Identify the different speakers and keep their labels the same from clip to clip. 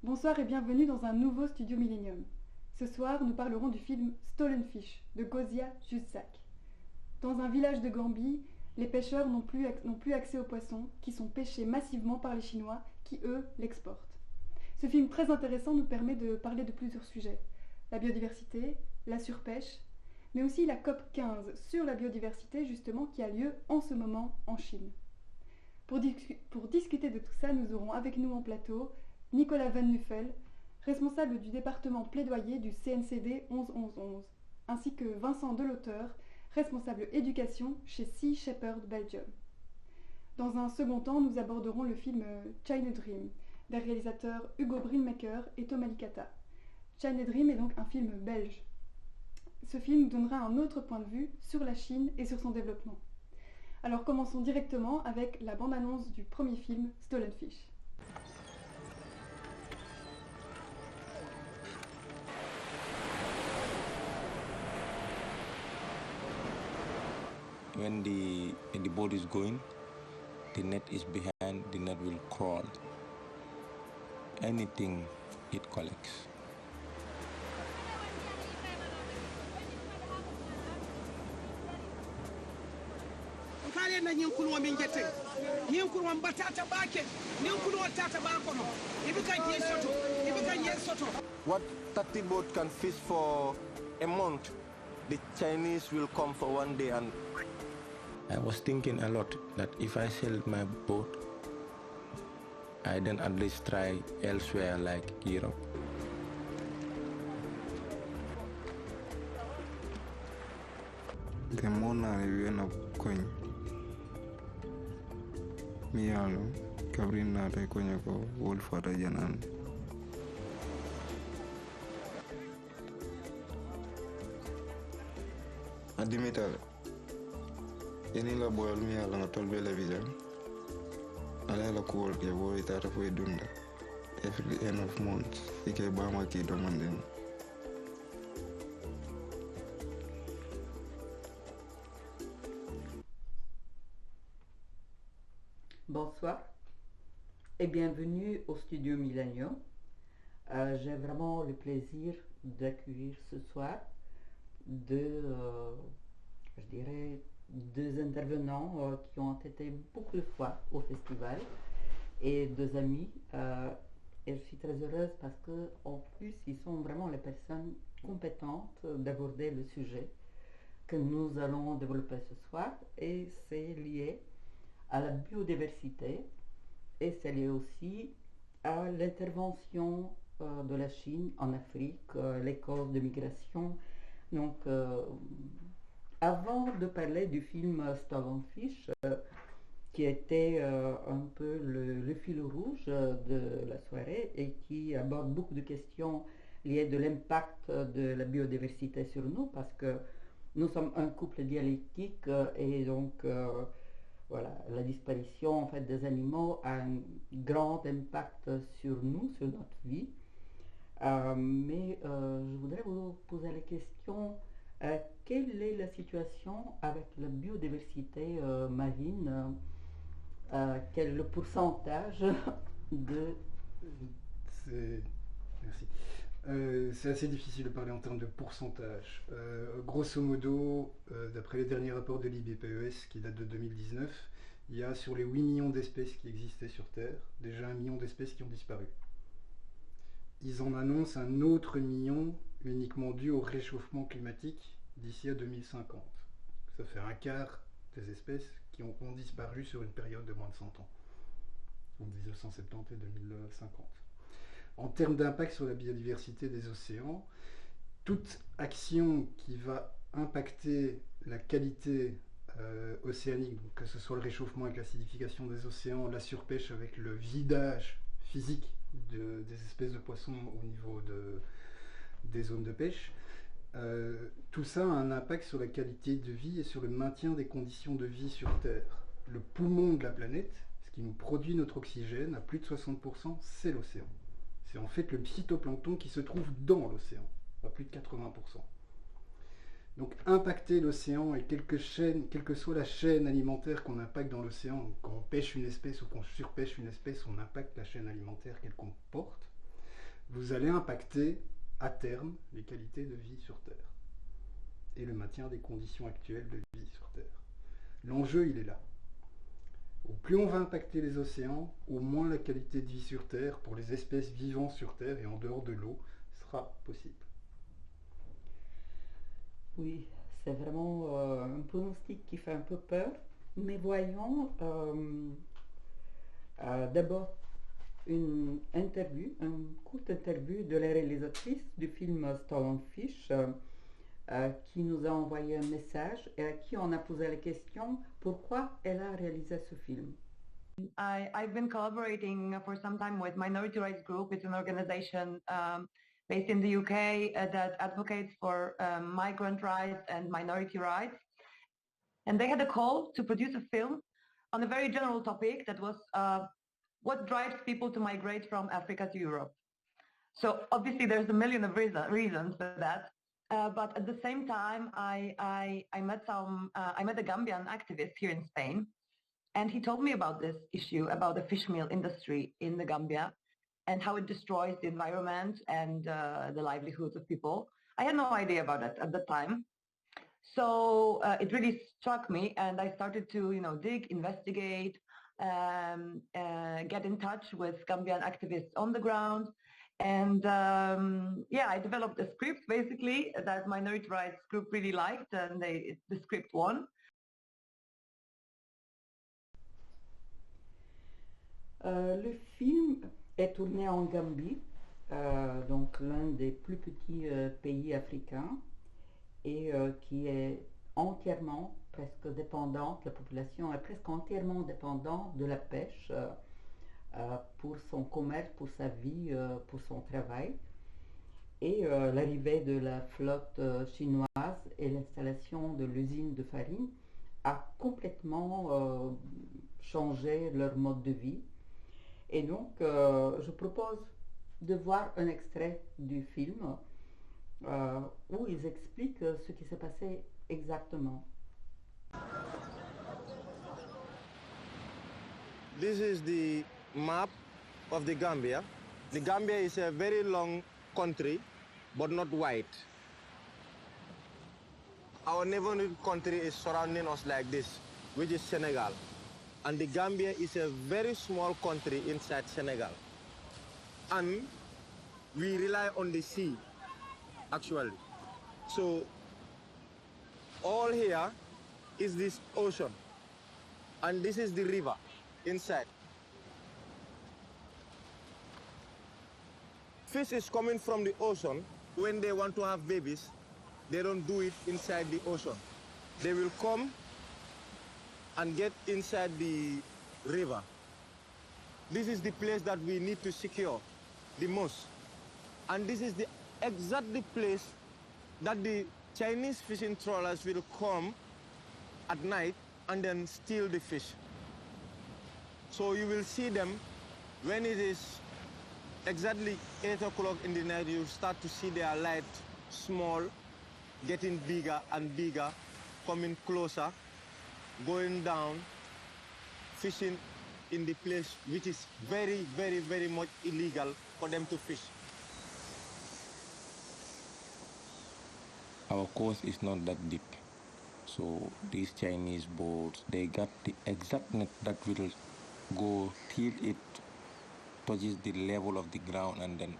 Speaker 1: Bonsoir et bienvenue dans un nouveau Studio Millennium. Ce soir, nous parlerons du film Stolen Fish de Gozia Jussak. Dans un village de Gambie, les pêcheurs n'ont plus accès aux poissons qui sont pêchés massivement par les Chinois qui, eux, l'exportent. Ce film très intéressant nous permet de parler de plusieurs sujets. La biodiversité, la surpêche, mais aussi la COP 15 sur la biodiversité justement qui a lieu en ce moment en Chine. Pour discuter de tout ça, nous aurons avec nous en plateau Nicolas Van Nuffel, responsable du département plaidoyer du CNCD 11-11-11, ainsi que Vincent Delauteur, responsable éducation chez Sea Shepherd Belgium. Dans un second temps, nous aborderons le film China Dream, des réalisateurs Hugo Brillemaker et Thomas Licata. China Dream est donc un film belge. Ce film nous donnera un autre point de vue sur la Chine et sur son développement. Alors commençons directement avec la bande-annonce du premier film, Stolen Fish.
Speaker 2: When the boat is going, the net is behind, the net will crawl. Anything it collects.
Speaker 3: Na nyinkulu min jette nyinkulu batata bake nyinkulu tata bakono ibika yesoto ibika yesoto.
Speaker 2: What 30 boat can fish for a month, the Chinese will come for one day. And I was thinking a lot that if I sell my boat, I then at least try elsewhere like Europe.
Speaker 4: The mona na coin. Miyalo kabrin na tay konya ko wolf ata janan. Adimital. Ini la boyal miyalo nga tolbe la vision. Ala la ko ke boy tata fo dunda. Every end of month ike bama ki domanden.
Speaker 5: Bonsoir et bienvenue au Studio Millennium. J'ai vraiment le plaisir d'accueillir ce soir deux intervenants qui ont été beaucoup de fois au festival et deux amis. Et je suis très heureuse parce qu'en plus, ils sont vraiment les personnes compétentes d'aborder le sujet que nous allons développer ce soir, et c'est lié à la biodiversité et c'est lié aussi à l'intervention de la Chine en Afrique, les causes de migration. Donc, avant de parler du film Stolen Fish, qui était un peu le fil rouge de la soirée et qui aborde beaucoup de questions liées de l'impact de la biodiversité sur nous, parce que nous sommes un couple dialectique et donc voilà, la disparition en fait des animaux a un grand impact sur nous, sur notre vie. Mais je voudrais vous poser la question, quelle est la situation avec la biodiversité marine? Quel est le pourcentage de...
Speaker 6: Merci. C'est assez difficile de parler en termes de pourcentage. Grosso modo, d'après les derniers rapports de l'IBPES qui datent de 2019, il y a sur les 8 millions d'espèces qui existaient sur Terre, déjà 1 million d'espèces qui ont disparu. Ils en annoncent un autre million uniquement dû au réchauffement climatique d'ici à 2050. Ça fait un quart des espèces qui ont disparu sur une période de moins de 100 ans, entre 1970 et 2050. En termes d'impact sur la biodiversité des océans, toute action qui va impacter la qualité océanique, donc que ce soit le réchauffement avec l'acidification des océans, la surpêche avec le vidage physique des espèces de poissons au niveau des zones de pêche, tout ça a un impact sur la qualité de vie et sur le maintien des conditions de vie sur Terre. Le poumon de la planète, ce qui nous produit notre oxygène, à plus de 60%, c'est l'océan. C'est en fait le phytoplancton qui se trouve dans l'océan, à plus de 80%. Donc impacter l'océan et quelle que soit la chaîne alimentaire qu'on impacte dans l'océan, quand on pêche une espèce ou qu'on surpêche une espèce, on impacte la chaîne alimentaire qu'elle comporte. vous allez impacter à terme les qualités de vie sur Terre et le maintien des conditions actuelles de vie sur Terre. L'enjeu, il est là. Au plus on va impacter les océans, au moins la qualité de vie sur Terre, pour les espèces vivant sur Terre et en dehors de l'eau, sera possible.
Speaker 5: Oui, c'est vraiment un pronostic qui fait un peu peur, mais voyons d'abord une courte interview de la réalisatrice du film Stolen Fish qui nous a envoyé un message et à qui on a posé la question pourquoi elle a réalisé ce film.
Speaker 7: I've been collaborating for some time with Minority Rights Group. It's an organization based in the UK that advocates for migrant rights and minority rights. And they had a call to produce a film on a very general topic that was what drives people to migrate from Africa to Europe. So obviously there's a million of reasons for that. But at the same time, I met a Gambian activist here in Spain, and he told me about this issue, about the fish meal industry in the Gambia and how it destroys the environment and the livelihoods of people. I had no idea about it at the time. So it really struck me, and I started to, dig, investigate, get in touch with Gambian activists on the ground. And I developed a script basically that Minority Rights Group really liked, and the script won.
Speaker 5: Le film est tourné en Gambie, donc l'un des plus petits pays africains, et qui est entièrement, presque dépendante, la population est presque entièrement dépendante de la pêche pour son commerce, pour sa vie, pour son travail. Et l'arrivée de la flotte chinoise et l'installation de l'usine de farine a complètement changé leur mode de vie. Et donc, je propose de voir un extrait du film où ils expliquent ce qui s'est passé exactement.
Speaker 2: This is the map of the Gambia. The Gambia is a very long country, but not wide. Our neighboring country is surrounding us like this, which is Senegal. And the Gambia is a very small country inside Senegal. And we rely on the sea, actually. So all here is this ocean. And this is the river inside. Fish is coming from the ocean. When they want to have babies, they don't do it inside the ocean. They will come and get inside the river. This is the place that we need to secure the most. And this is the exactly place that the Chinese fishing trawlers will come at night and then steal the fish. So you will see them when it is exactly 8 o'clock in the night. You start to see their light small, getting bigger and bigger, coming closer, going down, fishing in the place which is very, very, very much illegal for them to fish.
Speaker 8: Our coast is not that deep. So these Chinese boats, they got the exact net that will go till it touches the level of the ground and then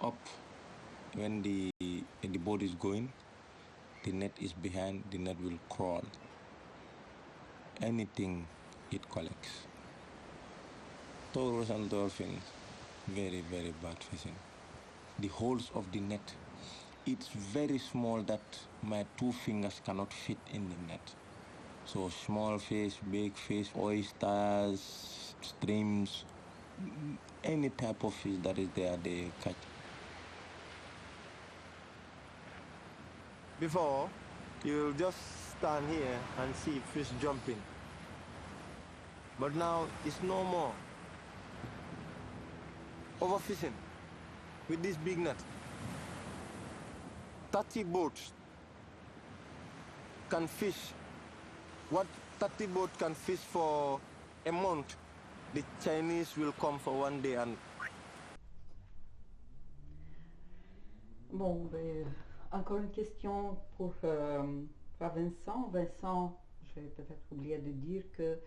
Speaker 8: up. When the boat is going, the net is behind, the net will crawl. Anything it collects. Taurus and dolphins, very, very bad fishing. The holes of the net, it's very small that my 2 fingers cannot fit in the net. So small fish, big fish, oysters, streams, any type of fish that is there, they catch.
Speaker 2: Before, you'll just stand here and see fish jumping. But now it's no more. Overfishing with this big net. 30 boats can fish. What 30 boats can fish for a month, the Chinese will come for one day and...
Speaker 5: Bon, ben, encore une question pour Vincent. Vincent, j'ai peut-être oublié de dire que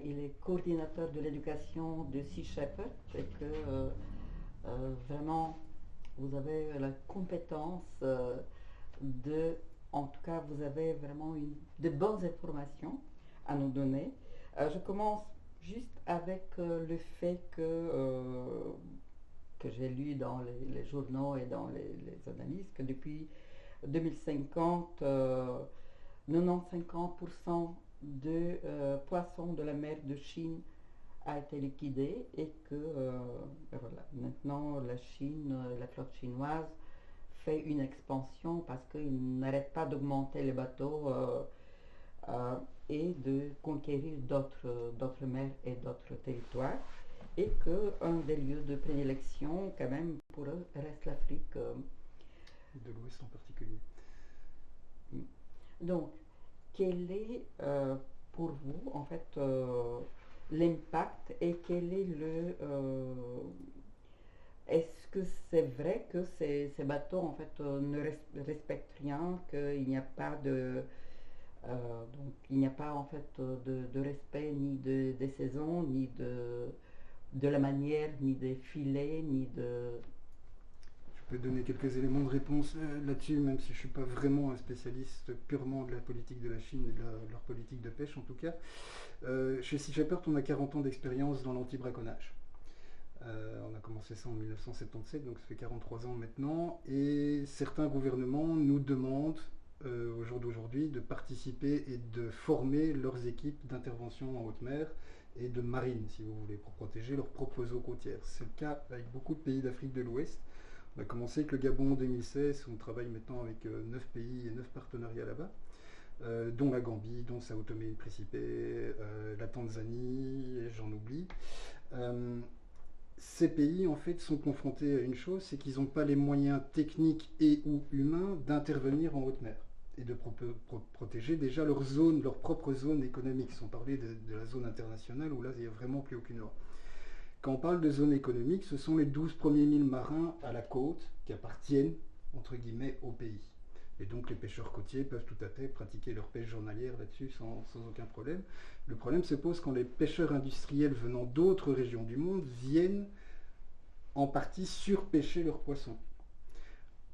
Speaker 5: il est coordinateur de l'éducation de Sea Shepherd et que vraiment vous avez la compétence en tout cas vous avez vraiment de bonnes informations à nous donner. Je commence juste avec le fait que j'ai lu dans les journaux et dans les analyses que depuis 2050, 95% de poissons de la mer de Chine a été liquidé et que voilà, maintenant la Chine, la flotte chinoise fait une expansion parce qu'ils n'arrêtent pas d'augmenter les bateaux et de conquérir d'autres mers et d'autres territoires et qu'un des lieux de prédilection quand même pour eux reste l'Afrique.
Speaker 6: De l'Ouest en particulier.
Speaker 5: Donc, quel est pour vous en fait l'impact et quel est est-ce que c'est vrai que ces bateaux en fait ne respectent rien, qu'il n'y a pas donc il n'y a pas en fait de respect ni des saisons, ni de la manière, ni des filets, ni de...
Speaker 6: Je peux donner quelques éléments de réponse là-dessus, même si je ne suis pas vraiment un spécialiste purement de la politique de la Chine et de leur politique de pêche en tout cas. Chez Sea Shepherd, on a 40 ans d'expérience dans l'anti-braconnage. On a commencé ça en 1977, donc ça fait 43 ans maintenant, et certains gouvernements nous demandent au jour d'aujourd'hui de participer et de former leurs équipes d'intervention en haute mer et de marine, si vous voulez, pour protéger leurs propres eaux côtières. C'est le cas avec beaucoup de pays d'Afrique de l'Ouest. On a commencé avec le Gabon en 2016, on travaille maintenant avec 9 pays et 9 partenariats là-bas, dont la Gambie, dont Sao Tomé et Principe, la Tanzanie, et j'en oublie. Ces pays en fait sont confrontés à une chose, c'est qu'ils n'ont pas les moyens techniques et ou humains d'intervenir en haute mer et de protéger déjà leur zone, leur propre zone économique, sans parler de la zone internationale où là il n'y a vraiment plus aucune loi. Quand on parle de zone économique, ce sont les 12 premiers milles marins à la côte qui appartiennent entre guillemets au pays. Et donc les pêcheurs côtiers peuvent tout à fait pratiquer leur pêche journalière là-dessus sans aucun problème. Le problème se pose quand les pêcheurs industriels venant d'autres régions du monde viennent en partie surpêcher leurs poissons,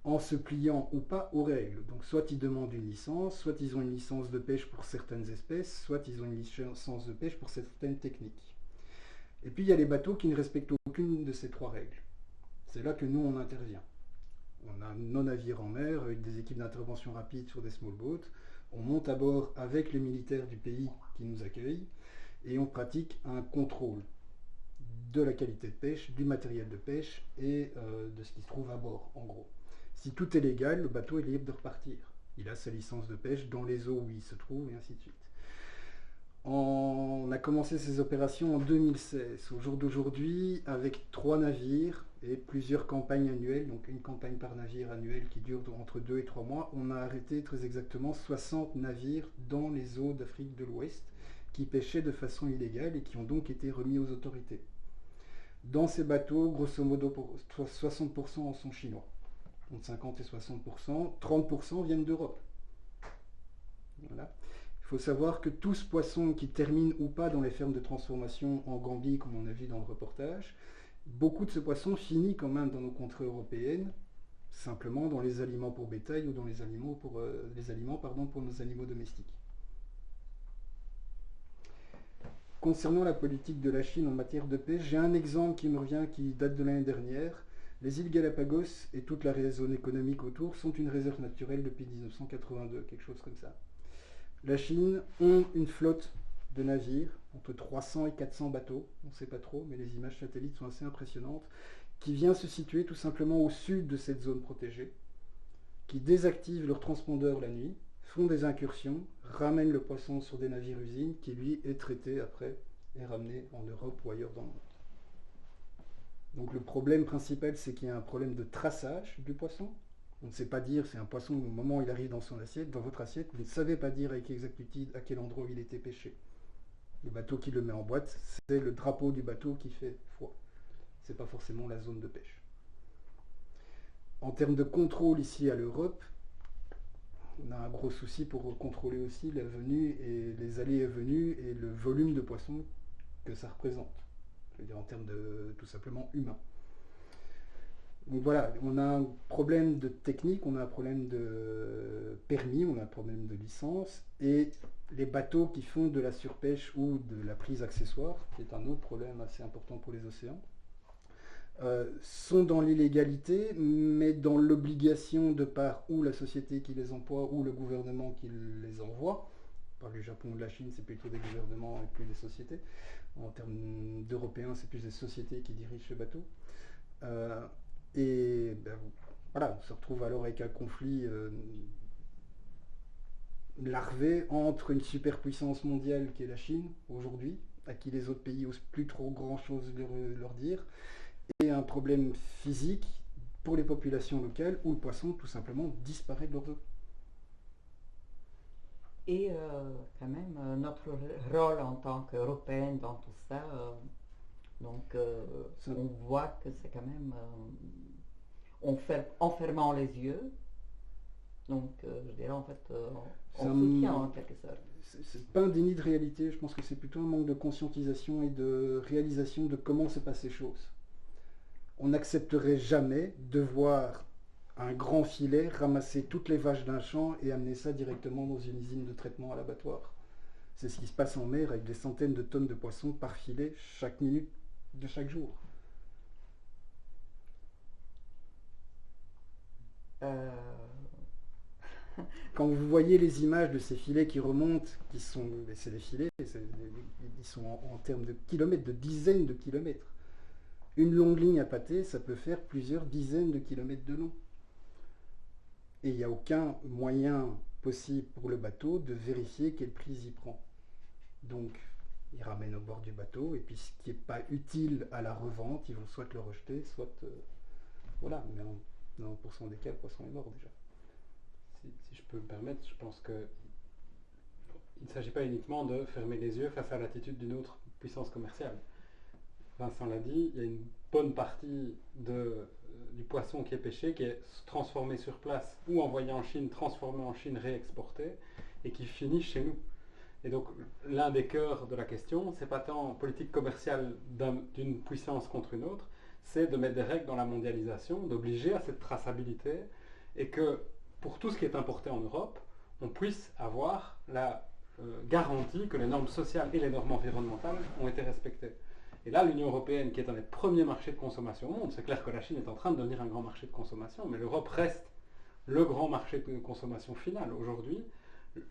Speaker 6: en se pliant ou pas aux règles. Donc soit ils demandent une licence, soit ils ont une licence de pêche pour certaines espèces, soit ils ont une licence de pêche pour certaines techniques. Et puis il y a les bateaux qui ne respectent aucune de ces trois règles. C'est là que nous on intervient. On a nos navires en mer avec des équipes d'intervention rapide sur des small boats. On monte à bord avec les militaires du pays qui nous accueillent et on pratique un contrôle de la qualité de pêche, du matériel de pêche et de ce qui se trouve à bord, en gros. Si tout est légal, le bateau est libre de repartir. Il a sa licence de pêche dans les eaux où il se trouve et ainsi de suite. On a commencé ces opérations en 2016. Au jour d'aujourd'hui, avec 3 navires et plusieurs campagnes annuelles, donc une campagne par navire annuelle qui dure entre 2 et 3 mois, on a arrêté très exactement 60 navires dans les eaux d'Afrique de l'Ouest qui pêchaient de façon illégale et qui ont donc été remis aux autorités. Dans ces bateaux, grosso modo, 60% en sont chinois. Entre 50 et 60%, 30% viennent d'Europe. Voilà. Il faut savoir que tout ce poisson qui termine ou pas dans les fermes de transformation en Gambie, comme on a vu dans le reportage, beaucoup de ce poisson finit quand même dans nos contrées européennes, simplement dans les aliments pour bétail ou dans les aliments pour nos animaux domestiques. Concernant la politique de la Chine en matière de pêche, j'ai un exemple qui me revient, qui date de l'année dernière. Les îles Galapagos et toute la zone économique autour sont une réserve naturelle depuis 1982, quelque chose comme ça. La Chine ont une flotte de navires, entre 300 et 400 bateaux, on ne sait pas trop, mais les images satellites sont assez impressionnantes, qui vient se situer tout simplement au sud de cette zone protégée, qui désactivent leur transpondeur la nuit, font des incursions, ramènent le poisson sur des navires-usines, qui lui est traité après et ramené en Europe ou ailleurs dans le monde. Donc le problème principal, c'est qu'il y a un problème de traçage du poisson. On ne sait pas dire, c'est un poisson au moment où il arrive dans son assiette, dans votre assiette, vous ne savez pas dire avec exactitude à quel endroit il était pêché. Le bateau qui le met en boîte, c'est le drapeau du bateau qui fait foi. Ce n'est pas forcément la zone de pêche. En termes de contrôle ici à l'Europe, on a un gros souci pour contrôler aussi la venue et les allées et venues et le volume de poissons que ça représente. Je veux dire en termes de tout simplement humain. Donc voilà, on a un problème de technique, on a un problème de permis, on a un problème de licence, et les bateaux qui font de la surpêche ou de la prise accessoire, qui est un autre problème assez important pour les océans, sont dans l'illégalité, mais dans l'obligation de par ou la société qui les emploie ou le gouvernement qui les envoie. Par le Japon ou de la Chine, c'est plutôt des gouvernements et plus des sociétés. En termes d'Européens, c'est plus des sociétés qui dirigent ce bateau. Et ben, voilà, on se retrouve alors avec un conflit larvé entre une superpuissance mondiale qui est la Chine aujourd'hui, à qui les autres pays n'osent plus trop grand chose leur dire, et un problème physique pour les populations locales où le poisson tout simplement disparaît de leurs eaux.
Speaker 5: Et quand même, notre rôle en tant qu'Européens dans tout ça, on voit que c'est quand même, en fermant les yeux, donc je dirais en fait, on soutient en quelque sorte.
Speaker 6: C'est pas un déni de réalité, je pense que c'est plutôt un manque de conscientisation et de réalisation de comment se passent les choses. On n'accepterait jamais de voir un grand filet ramasser toutes les vaches d'un champ et amener ça directement dans une usine de traitement à l'abattoir. C'est ce qui se passe en mer avec des centaines de tonnes de poissons par filet chaque minute de chaque jour. Quand vous voyez les images de ces filets qui remontent, c'est des filets, ils sont en termes de kilomètres, de dizaines de kilomètres. Une longue ligne à pâté, ça peut faire plusieurs dizaines de kilomètres de long. Et il n'y a aucun moyen possible pour le bateau de vérifier quelle prise il prend. Donc, ils ramènent au bord du bateau, et puis ce qui n'est pas utile à la revente, ils vont soit le rejeter, soit... voilà, mais en 90% des cas, le poisson est mort déjà.
Speaker 9: Si je peux me permettre, je pense que il ne s'agit pas uniquement de fermer les yeux face à l'attitude d'une autre puissance commerciale. Vincent l'a dit, il y a une bonne partie du poisson qui est pêché, qui est transformé sur place ou envoyé en Chine, transformé en Chine, réexporté, et qui finit chez nous. Et donc l'un des cœurs de la question, c'est pas tant politique commerciale d'une puissance contre une autre, c'est de mettre des règles dans la mondialisation, d'obliger à cette traçabilité, et que pour tout ce qui est importé en Europe, on puisse avoir la garantie que les normes sociales et les normes environnementales ont été respectées. Et là, l'Union européenne, qui est un des premiers marchés de consommation au monde, c'est clair que la Chine est en train de devenir un grand marché de consommation, mais l'Europe reste le grand marché de consommation final. Aujourd'hui,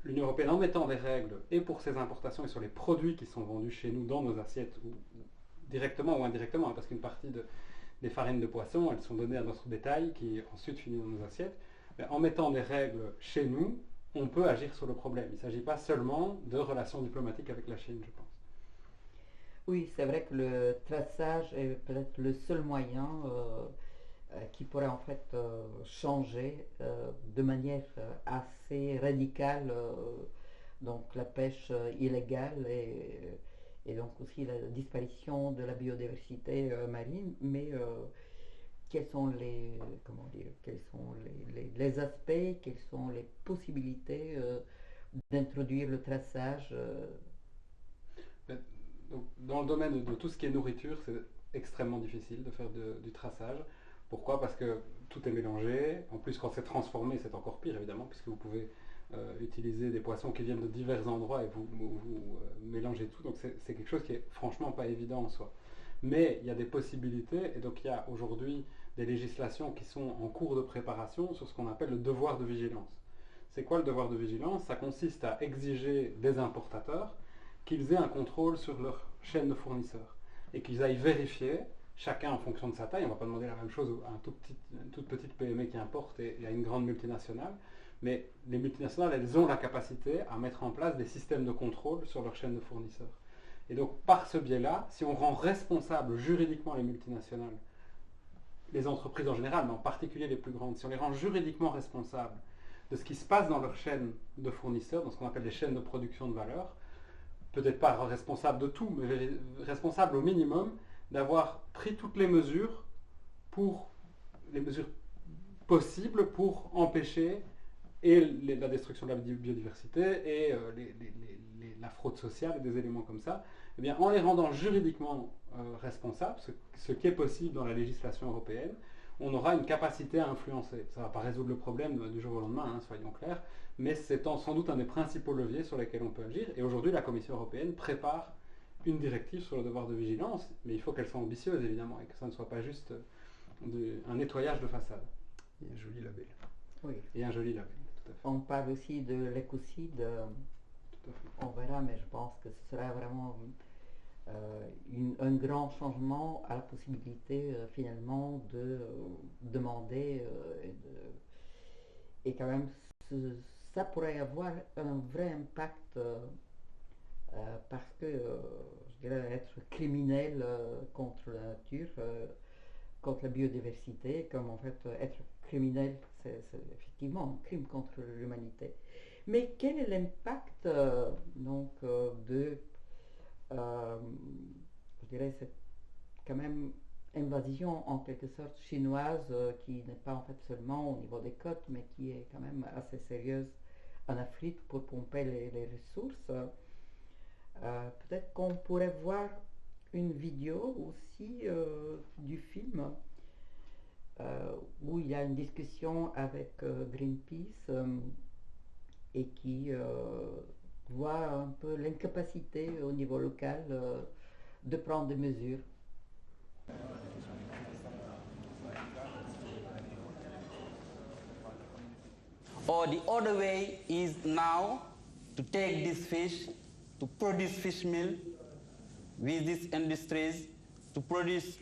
Speaker 9: l'Union européenne, en mettant des règles, et pour ses importations et sur les produits qui sont vendus chez nous dans nos assiettes, ou directement ou indirectement, parce qu'une partie des farines de poisson, elles sont données à notre bétail, qui ensuite finit dans nos assiettes. Mais en mettant des règles chez nous, on peut agir sur le problème. Il ne s'agit pas seulement de relations diplomatiques avec la Chine, je pense.
Speaker 5: Oui, c'est vrai que le traçage est peut-être le seul moyen qui pourrait en fait changer de manière assez radicale donc la pêche illégale et donc aussi la disparition de la biodiversité marine, mais quels sont les aspects, quelles sont les possibilités d'introduire le traçage
Speaker 9: Donc, dans le domaine de tout ce qui est nourriture, c'est extrêmement difficile de faire du traçage. Pourquoi? Parce que tout est mélangé. En plus, quand c'est transformé, c'est encore pire, évidemment, puisque vous pouvez utiliser des poissons qui viennent de divers endroits et vous mélangez tout. Donc, c'est quelque chose qui est franchement pas évident en soi. Mais il y a des possibilités, et donc il y a aujourd'hui des législations qui sont en cours de préparation sur ce qu'on appelle le devoir de vigilance. C'est quoi le devoir de vigilance? Ça consiste à exiger des importateurs qu'ils aient un contrôle sur leur chaîne de fournisseurs et qu'ils aillent vérifier, chacun en fonction de sa taille. On ne va pas demander la même chose à une toute petite PME qui importe et à une grande multinationale, mais les multinationales, elles ont la capacité à mettre en place des systèmes de contrôle sur leur chaîne de fournisseurs. Et donc par ce biais-là, si on rend responsables juridiquement les multinationales, les entreprises en général, mais en particulier les plus grandes, si on les rend juridiquement responsables de ce qui se passe dans leur chaîne de fournisseurs, dans ce qu'on appelle les chaînes de production de valeur, peut-être pas responsable de tout, mais responsable au minimum d'avoir pris toutes les mesures possibles pour empêcher et la destruction de la biodiversité et la fraude sociale et des éléments comme ça, eh bien, en les rendant juridiquement responsables, ce qui est possible dans la législation européenne, on aura une capacité à influencer. Ça ne va pas résoudre le problème du jour au lendemain, hein, soyons clairs, mais c'est sans doute un des principaux leviers sur lesquels on peut agir. Et aujourd'hui, la Commission européenne prépare une directive sur le devoir de vigilance, mais il faut qu'elle soit ambitieuse, évidemment, et que ça ne soit pas juste un nettoyage de façade.
Speaker 6: Et un joli label.
Speaker 5: Oui.
Speaker 9: Et un joli label, tout à fait.
Speaker 5: On parle aussi de l'écocide,
Speaker 9: Tout à fait.
Speaker 5: on verra, mais je pense que ce sera vraiment un grand changement à la possibilité finalement de demander et quand même ça pourrait avoir un vrai impact parce que je dirais être criminel contre la nature, contre la biodiversité, comme en fait être criminel, c'est effectivement un crime contre l'humanité. Mais quel est l'impact donc de je dirais cette quand même invasion en quelque sorte chinoise qui n'est pas en fait seulement au niveau des côtes mais qui est quand même assez sérieuse en Afrique pour pomper les ressources. Peut-être qu'on pourrait voir une vidéo aussi du film où il y a une discussion avec Greenpeace et qui voit un peu l'incapacité au niveau local de prendre des mesures.
Speaker 10: Or the other way is now to take this fish, to produce fish meal with these industries, to produce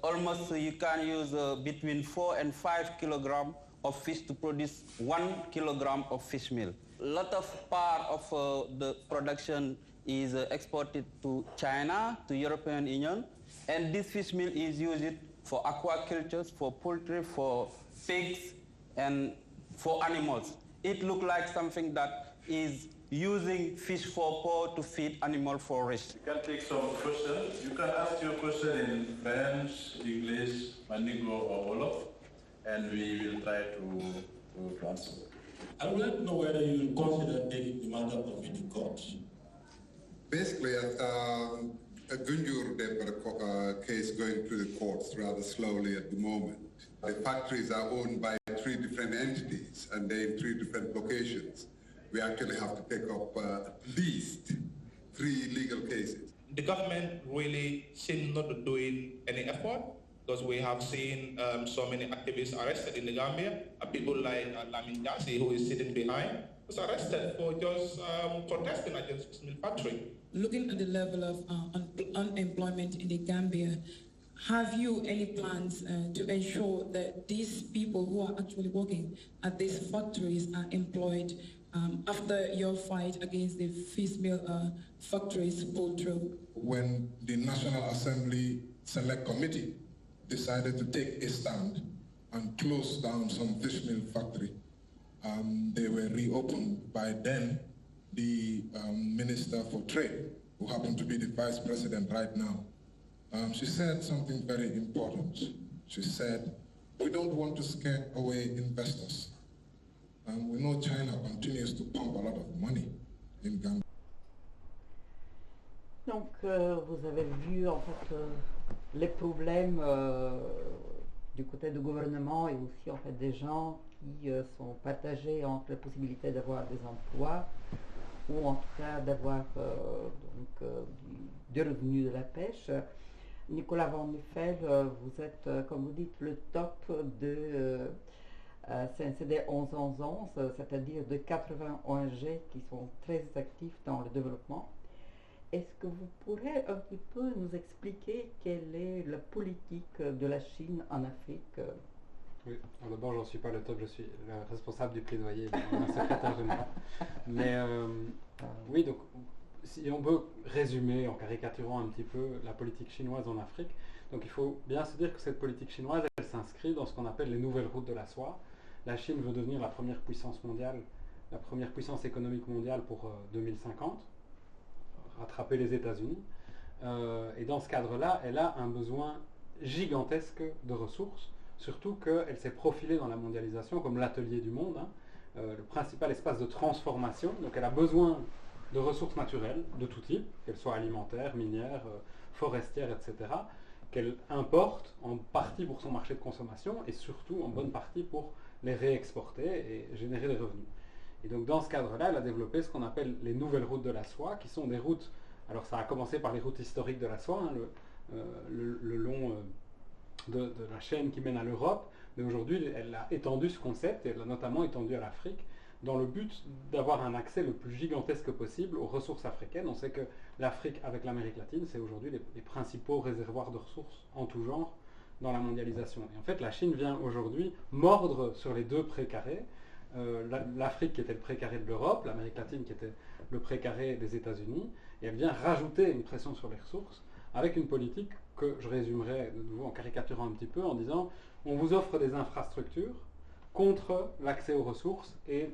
Speaker 10: almost you can use between 4 and 5 kilograms of fish to produce 1 kilogram of fish meal. A lot of part of the production is exported to China, to European Union, and this fish meal is used for aquaculture, for poultry, for pigs, and for animals. It looks like something that is using fish for poor to feed animal for rich.
Speaker 11: You can take some questions. You can ask your question in French, English, Manigo, or Wolof, and we will try to answer.
Speaker 12: I would like to know whether you consider taking the matter of the court.
Speaker 13: Basically, a Gunjur Debra case going through the courts rather slowly at the moment. The factories are owned by 3 different entities and they're in 3 different locations. We actually have to take up at least 3 legal cases.
Speaker 14: The government really seems not to doing any effort because we have seen so many activists arrested in the Gambia. People like Lamin Jassi, who is sitting behind, was arrested for just protesting against this milk factory.
Speaker 15: Looking at the level of unemployment in the Gambia, have you any plans to ensure that these people who are actually working at these factories are employed after your fight against the fish meal factories pulled through?
Speaker 13: When the National Assembly Select Committee decided to take a stand and close down some fish meal factory, they were reopened by then the Minister for Trade, who happened to be the Vice President right now. She said something very important. She said, we don't want to scare away investors. We know China continues to pump a lot of money in Gambia.
Speaker 5: Donc vous avez vu en fait les problèmes du côté du gouvernement et aussi en fait des gens qui sont partagés entre la possibilité d'avoir des emplois ou en tout cas d'avoir des revenus de la pêche. Nicolas Van Nuffel, vous êtes, comme vous dites, le top de CNCD 11-11-11, c'est-à-dire de 80 ONG qui sont très actifs dans le développement. Est-ce que vous pourrez un petit peu nous expliquer quelle est la politique de la Chine en Afrique?
Speaker 9: Oui, d'abord, j'en suis pas le top, je suis le responsable du plaidoyer, un secrétaire général. Mais oui, donc si on peut résumer en caricaturant un petit peu la politique chinoise en Afrique, donc il faut bien se dire que cette politique chinoise, elle s'inscrit dans ce qu'on appelle les nouvelles routes de la soie. La Chine veut devenir la première puissance mondiale, la première puissance économique mondiale pour 2050, rattraper les États-Unis. Et dans ce cadre-là, elle a un besoin gigantesque de ressources surtout qu'elle s'est profilée dans la mondialisation comme l'atelier du monde, hein, le principal espace de transformation. Donc elle a besoin de ressources naturelles de tout type, qu'elles soient alimentaires, minières, forestières, etc., qu'elle importe en partie pour son marché de consommation et surtout en bonne partie pour les réexporter et générer des revenus. Et donc dans ce cadre-là, elle a développé ce qu'on appelle les nouvelles routes de la soie, qui sont des routes, alors ça a commencé par les routes historiques de la soie, hein, le long de la chaîne qui mène à l'Europe, mais aujourd'hui elle a étendu ce concept et elle l'a notamment étendu à l'Afrique, dans le but d'avoir un accès le plus gigantesque possible aux ressources africaines. On sait que l'Afrique avec l'Amérique latine, c'est aujourd'hui les principaux réservoirs de ressources en tout genre dans la mondialisation. Et en fait, la Chine vient aujourd'hui mordre sur les deux précarés, l'Afrique qui était le précaré de l'Europe, l'Amérique latine qui était le précaré des États-Unis, et elle vient rajouter une pression sur les ressources avec une politique que je résumerai de nouveau en caricaturant un petit peu, en disant on vous offre des infrastructures contre l'accès aux ressources et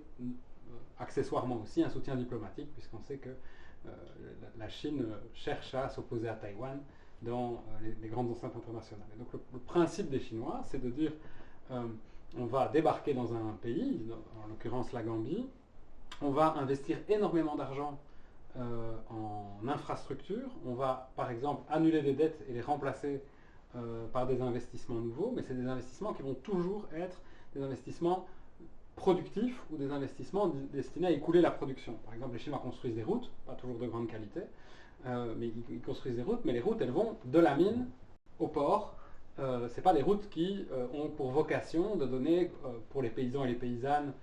Speaker 9: accessoirement aussi un soutien diplomatique, puisqu'on sait que la Chine cherche à s'opposer à Taïwan dans les grandes enceintes internationales. Et donc le principe des Chinois, c'est de dire on va débarquer dans un pays, en l'occurrence la Gambie, on va investir énormément d'argent en infrastructure, on va par exemple annuler des dettes et les remplacer par des investissements nouveaux, mais c'est des investissements qui vont toujours être des investissements productifs ou des investissements destinés à écouler la production. Par exemple, les Chinois construisent des routes, pas toujours de grande qualité, mais ils construisent des routes, mais les routes, elles vont de la mine au port. Ce n'est pas des routes qui ont pour vocation de donner, pour les paysans et les paysannes,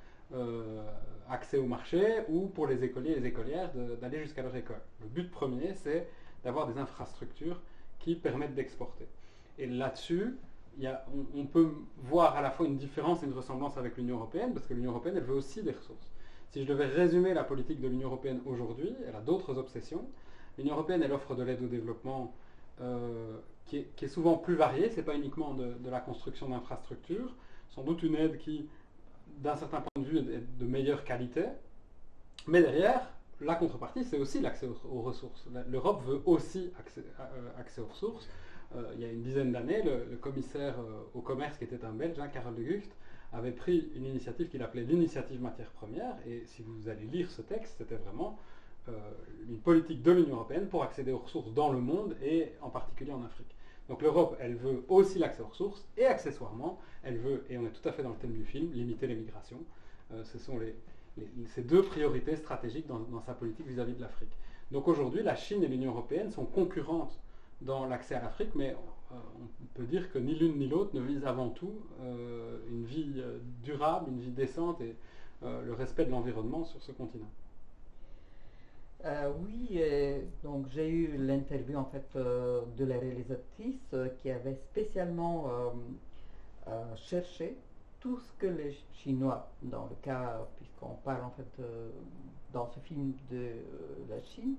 Speaker 9: accès au marché, ou pour les écoliers et les écolières d'aller jusqu'à leur école. Le but premier, c'est d'avoir des infrastructures qui permettent d'exporter. Et là-dessus, on peut voir à la fois une différence et une ressemblance avec l'Union européenne, parce que l'Union européenne, elle veut aussi des ressources. Si je devais résumer la politique de l'Union européenne aujourd'hui, elle a d'autres obsessions. L'Union européenne, elle offre de l'aide au développement qui est souvent plus variée, ce n'est pas uniquement de la construction d'infrastructures, sans doute une aide qui, d'un certain point de vue, est de meilleure qualité, mais derrière, la contrepartie, c'est aussi l'accès aux ressources. L'Europe veut aussi accès aux ressources. Il y a une dizaine d'années, le commissaire au commerce, qui était un Belge, Karel de Gucht, avait pris une initiative qu'il appelait l'initiative matières premières, et si vous allez lire ce texte, c'était vraiment une politique de l'Union européenne pour accéder aux ressources dans le monde, et en particulier en Afrique. Donc l'Europe, elle veut aussi l'accès aux ressources, et accessoirement, elle veut, et on est tout à fait dans le thème du film, limiter les migrations. Ce sont ces deux priorités stratégiques dans sa politique vis-à-vis de l'Afrique. Donc aujourd'hui, la Chine et l'Union européenne sont concurrentes dans l'accès à l'Afrique, mais on peut dire que ni l'une ni l'autre ne vise avant tout une vie durable, une vie décente et le respect de l'environnement sur ce continent.
Speaker 5: Oui, donc j'ai eu l'interview en fait de la réalisatrice qui avait spécialement cherché tout ce que les Chinois, dans le cas, puisqu'on parle en fait dans ce film de la Chine,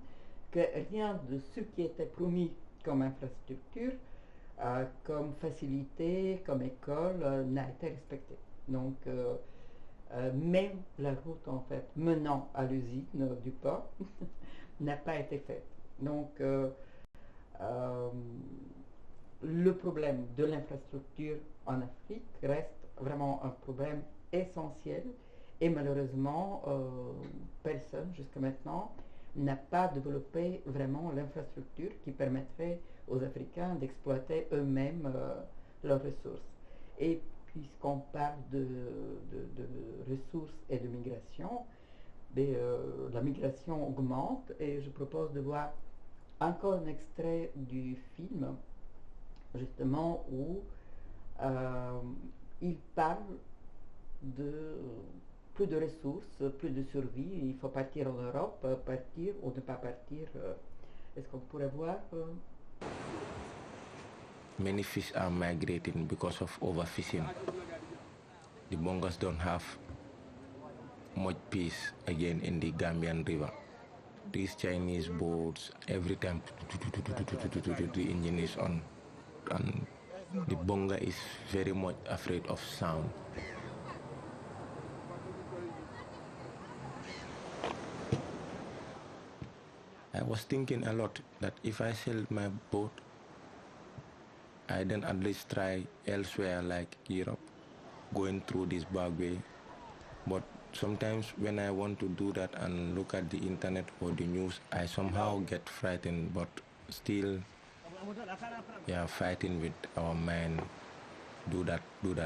Speaker 5: que rien de ce qui était promis comme infrastructure, comme facilité, comme école, n'a été respecté. Donc même la route en fait menant à l'usine du port n'a pas été faite. Donc le problème de l'infrastructure en Afrique reste vraiment un problème essentiel et malheureusement personne jusqu'à maintenant n'a pas développé vraiment l'infrastructure qui permettrait aux Africains d'exploiter eux-mêmes leurs ressources. Et puisqu'on parle de ressources et de migration, la migration augmente et je propose de voir encore un extrait du film, justement, où il parle de plus de ressources, plus de survie, il faut partir en Europe, partir ou ne pas partir. Est-ce qu'on pourrait voir
Speaker 2: Many fish are migrating because of overfishing. The Bongas don't have much peace again in the Gambian river. These Chinese boats, every time the engine is on, and the Bonga is very much afraid of sound. I was thinking a lot that if I sell my boat,
Speaker 8: I then at least try elsewhere like Europe, going through this bad way. But sometimes when I want to do that and look at the internet or the news, I somehow get frightened, but still, yeah, fighting with our mind. Do that,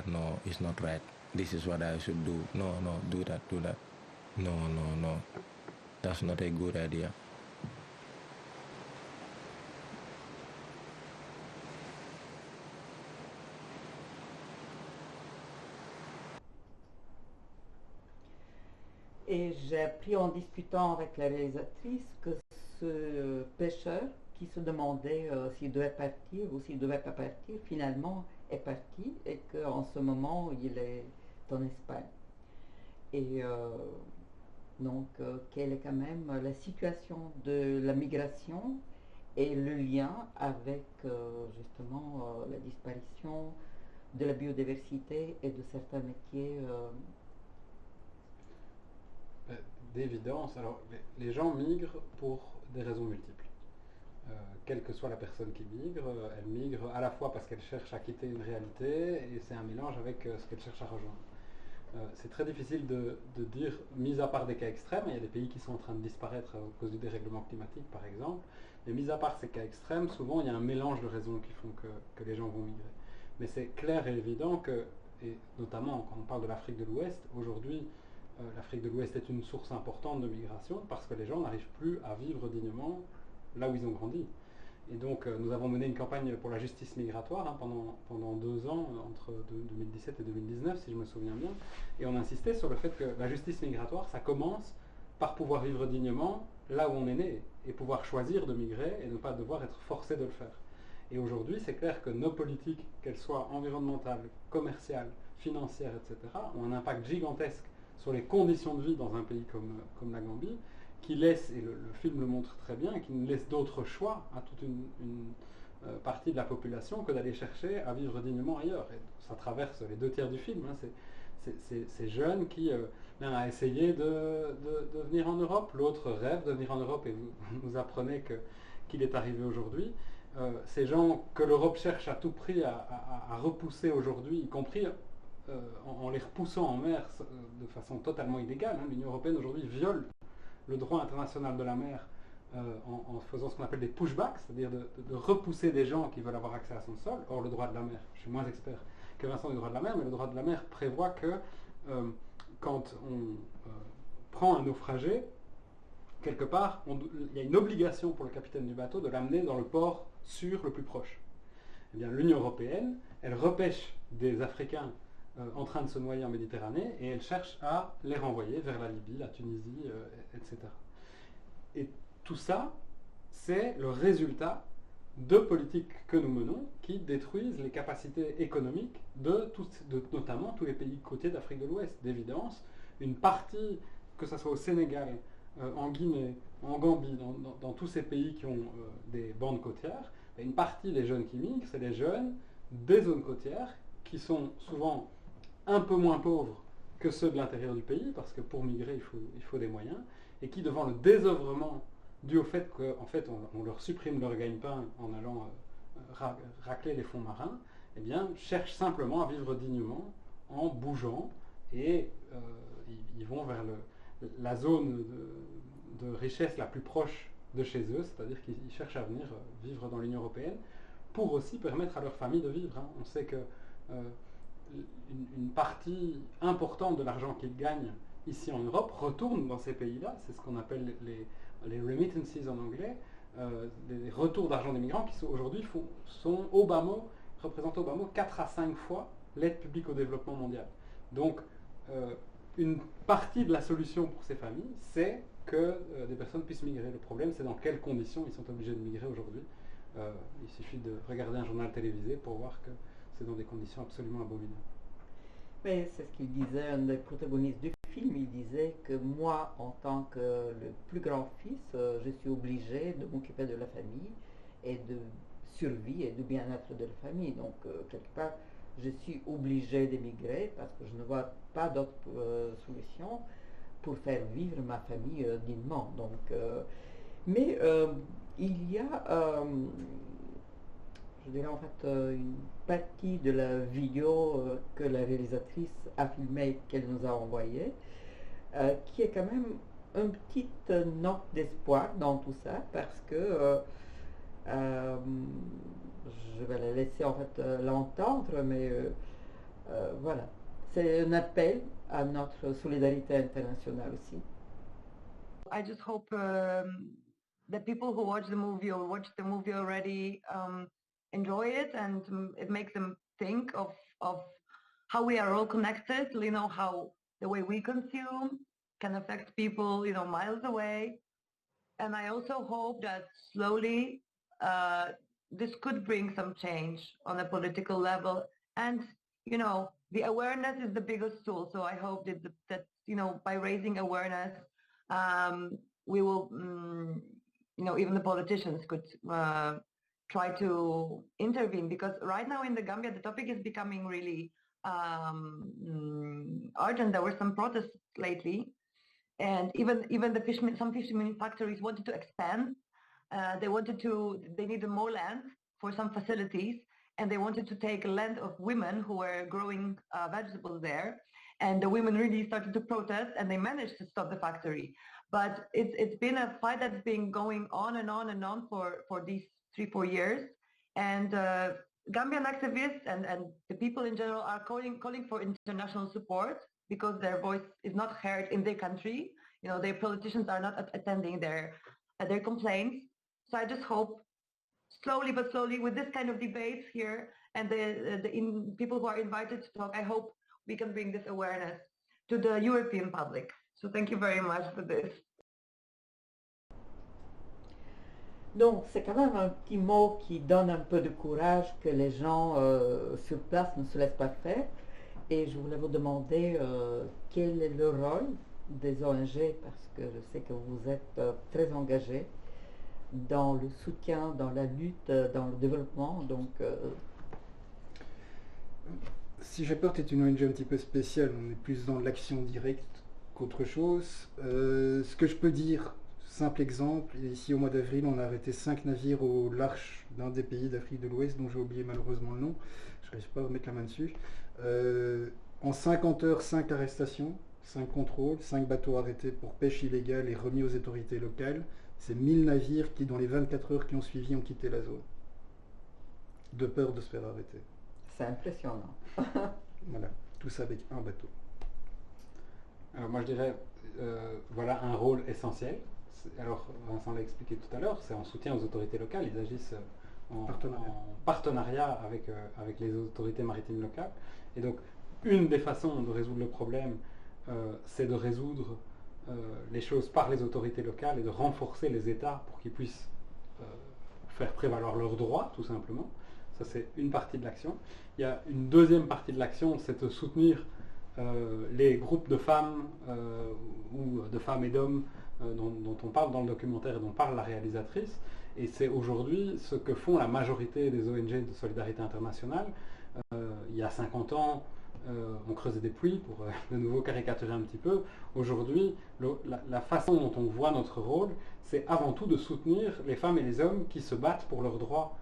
Speaker 8: no, it's not right. This is what I should do. No, do that. No. That's not a good idea.
Speaker 5: Et j'ai appris en discutant avec la réalisatrice que ce pêcheur qui se demandait s'il devait partir ou s'il ne devait pas partir, finalement est parti et qu'en ce moment il est en Espagne. Et donc quelle est quand même la situation de la migration et le lien avec justement la disparition de la biodiversité et de certains métiers.
Speaker 9: D'évidence, alors les gens migrent pour des raisons multiples. Quelle que soit la personne qui migre, elle migre à la fois parce qu'elle cherche à quitter une réalité et c'est un mélange avec ce qu'elle cherche à rejoindre. C'est très difficile de dire, mis à part des cas extrêmes, il y a des pays qui sont en train de disparaître à cause du dérèglement climatique par exemple, mais mis à part ces cas extrêmes, souvent il y a un mélange de raisons qui font que les gens vont migrer. Mais c'est clair et évident que, et notamment quand on parle de l'Afrique de l'Ouest, aujourd'hui, l'Afrique de l'Ouest est une source importante de migration parce que les gens n'arrivent plus à vivre dignement là où ils ont grandi. Et donc nous avons mené une campagne pour la justice migratoire pendant 2 ans, entre 2017 et 2019 si je me souviens bien, et on insistait sur le fait que la justice migratoire, ça commence par pouvoir vivre dignement là où on est né, et pouvoir choisir de migrer et ne pas devoir être forcé de le faire. Et aujourd'hui, c'est clair que nos politiques, qu'elles soient environnementales, commerciales, financières, etc., ont un impact gigantesque sur les conditions de vie dans un pays comme la Gambie, qui laisse, et le film le montre très bien, qui ne laisse d'autre choix à toute une partie de la population que d'aller chercher à vivre dignement ailleurs. Et ça traverse les 2 tiers du film. Ces jeunes qui, l'un a essayé de venir en Europe, l'autre rêve de venir en Europe, et vous nous apprenez qu'il est arrivé aujourd'hui. Ces gens que l'Europe cherche à tout prix à repousser aujourd'hui, y compris en les repoussant en mer de façon totalement illégale. L'Union européenne aujourd'hui viole le droit international de la mer en faisant ce qu'on appelle des pushbacks, c'est-à-dire de repousser des gens qui veulent avoir accès à son sol. Or, le droit de la mer, je suis moins expert que Vincent du droit de la mer, mais le droit de la mer prévoit que quand on prend un naufragé, quelque part, il y a une obligation pour le capitaine du bateau de l'amener dans le port sûr le plus proche. Eh bien, l'Union européenne, elle repêche des Africains en train de se noyer en Méditerranée et elle cherche à les renvoyer vers la Libye, la Tunisie, etc. Et tout ça, c'est le résultat de politiques que nous menons qui détruisent les capacités économiques de notamment tous les pays côtiers d'Afrique de l'Ouest. D'évidence, une partie, que ce soit au Sénégal, en Guinée, en Gambie, dans tous ces pays qui ont des bandes côtières, une partie des jeunes qui migrent, c'est les jeunes des zones côtières qui sont souvent un peu moins pauvres que ceux de l'intérieur du pays, parce que pour migrer, il faut des moyens, et qui, devant le désœuvrement dû au fait qu'en fait, on leur supprime leur gagne-pain en allant racler les fonds marins, eh bien, cherchent simplement à vivre dignement en bougeant, et ils vont vers la zone de richesse la plus proche de chez eux, c'est-à-dire qu'ils cherchent à venir vivre dans l'Union européenne, pour aussi permettre à leur famille de vivre. On sait que une partie importante de l'argent qu'ils gagnent ici en Europe retourne dans ces pays-là. C'est ce qu'on appelle les remittances en anglais, les retours d'argent des migrants qui aujourd'hui représentent au bas mot 4 à 5 fois l'aide publique au développement mondial. Donc une partie de la solution pour ces familles, c'est que des personnes puissent migrer. Le problème, c'est dans quelles conditions ils sont obligés de migrer aujourd'hui. Il suffit de regarder un journal télévisé pour voir que c'est dans des conditions absolument abominables.
Speaker 5: Mais c'est ce qu'il disait, un des protagonistes du film. Il disait que moi, en tant que le plus grand-fils, je suis obligé de m'occuper de la famille et de survie et du bien-être de la famille. Donc, quelque part, je suis obligé d'émigrer parce que je ne vois pas d'autre solution pour faire vivre ma famille dignement. Donc, mais il y a je dirais en fait une partie de la vidéo que la réalisatrice a filmée et qu'elle nous a envoyée, qui est quand même une petite note d'espoir dans tout ça, parce que je vais la laisser en fait l'entendre, mais voilà, c'est un appel à notre solidarité internationale aussi.
Speaker 7: I just hope that people who watch the movie or watch the movie already enjoy it, and it makes them think of how we are all connected, you know, how the way we consume can affect people, you know, miles away. And I also hope that slowly this could bring some change on a political level. And, you know, the awareness is the biggest tool. So I hope that you know, by raising awareness, we will, you know, even the politicians could try to intervene, because right now in the Gambia, the topic is becoming really urgent. There were some protests lately, and even some fish meal factories wanted to expand. They needed more land for some facilities, and they wanted to take land of women who were growing vegetables there. And the women really started to protest, and they managed to stop the factory. But it's been a fight that's been going on and on and on for these 3-4 years. And Gambian activists and the people in general are calling for international support, because their voice is not heard in their country. You know, their politicians are not attending their complaints. So I just hope slowly but slowly, with this kind of debates here and the people who are invited to talk, I hope we can bring this awareness to the European public. So thank you very much for this.
Speaker 5: Donc c'est quand même un petit mot qui donne un peu de courage, que les gens sur place ne se laissent pas faire. Et je voulais vous demander quel est le rôle des ONG, parce que je sais que vous êtes très engagés dans le soutien, dans la lutte, dans le développement. Donc,
Speaker 6: Si J'apporte est une ONG un petit peu spéciale, on est plus dans l'action directe qu'autre chose. Ce que je peux dire, simple exemple, ici au mois d'avril, on a arrêté 5 navires au large d'un des pays d'Afrique de l'Ouest, dont j'ai oublié malheureusement le nom, je n'arrive pas à remettre la main dessus. En 50 heures, 5 arrestations, 5 contrôles, 5 bateaux arrêtés pour pêche illégale et remis aux autorités locales. C'est 1000 navires qui, dans les 24 heures qui ont suivi, ont quitté la zone, de peur de se faire arrêter.
Speaker 5: C'est impressionnant.
Speaker 6: Voilà, tout ça avec un bateau.
Speaker 9: Alors moi je dirais, voilà un rôle essentiel. Alors Vincent l'a expliqué tout à l'heure, c'est en soutien aux autorités locales. Ils agissent en partenariat avec les autorités maritimes locales. Et donc une des façons de résoudre le problème, c'est de résoudre les choses par les autorités locales et de renforcer les États pour qu'ils puissent faire prévaloir leurs droits, tout simplement. Ça, c'est une partie de l'action. Il y a une deuxième partie de l'action, c'est de soutenir les groupes de femmes ou de femmes et d'hommes dont on parle dans le documentaire et dont parle la réalisatrice. Et c'est aujourd'hui ce que font la majorité des ONG de solidarité internationale. Il y a 50 ans, on creusait des puits, pour de nouveau caricaturer un petit peu. Aujourd'hui, la façon dont on voit notre rôle, c'est avant tout de soutenir les femmes et les hommes qui se battent pour leurs droits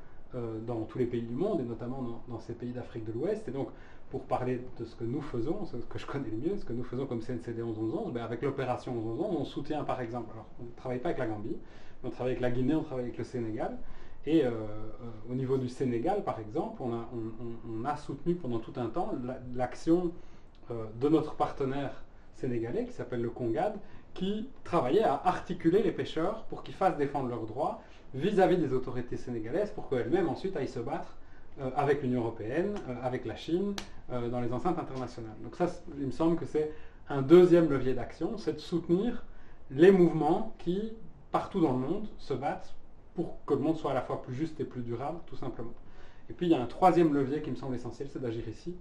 Speaker 9: dans tous les pays du monde, et notamment dans ces pays d'Afrique de l'Ouest. Et donc, pour parler de ce que nous faisons, ce que je connais le mieux, ce que nous faisons comme CNCD 11-11-11, avec l'opération 11-11-11, on soutient par exemple, alors on ne travaille pas avec la Gambie, mais on travaille avec la Guinée, on travaille avec le Sénégal. Et au niveau du Sénégal, par exemple, on a soutenu pendant tout un temps l'action de notre partenaire sénégalais, qui s'appelle le CONGAD, qui travaillait à articuler les pêcheurs pour qu'ils fassent défendre leurs droits vis-à-vis des autorités sénégalaises, pour qu'elles-mêmes ensuite aillent se battre avec l'Union européenne, avec la Chine, dans les enceintes internationales. Donc ça, il me semble que c'est un deuxième levier d'action, c'est de soutenir les mouvements qui, partout dans le monde, se battent pour que le monde soit à la fois plus juste et plus durable, tout simplement. Et puis il y a un troisième levier qui me semble essentiel, c'est d'agir ici.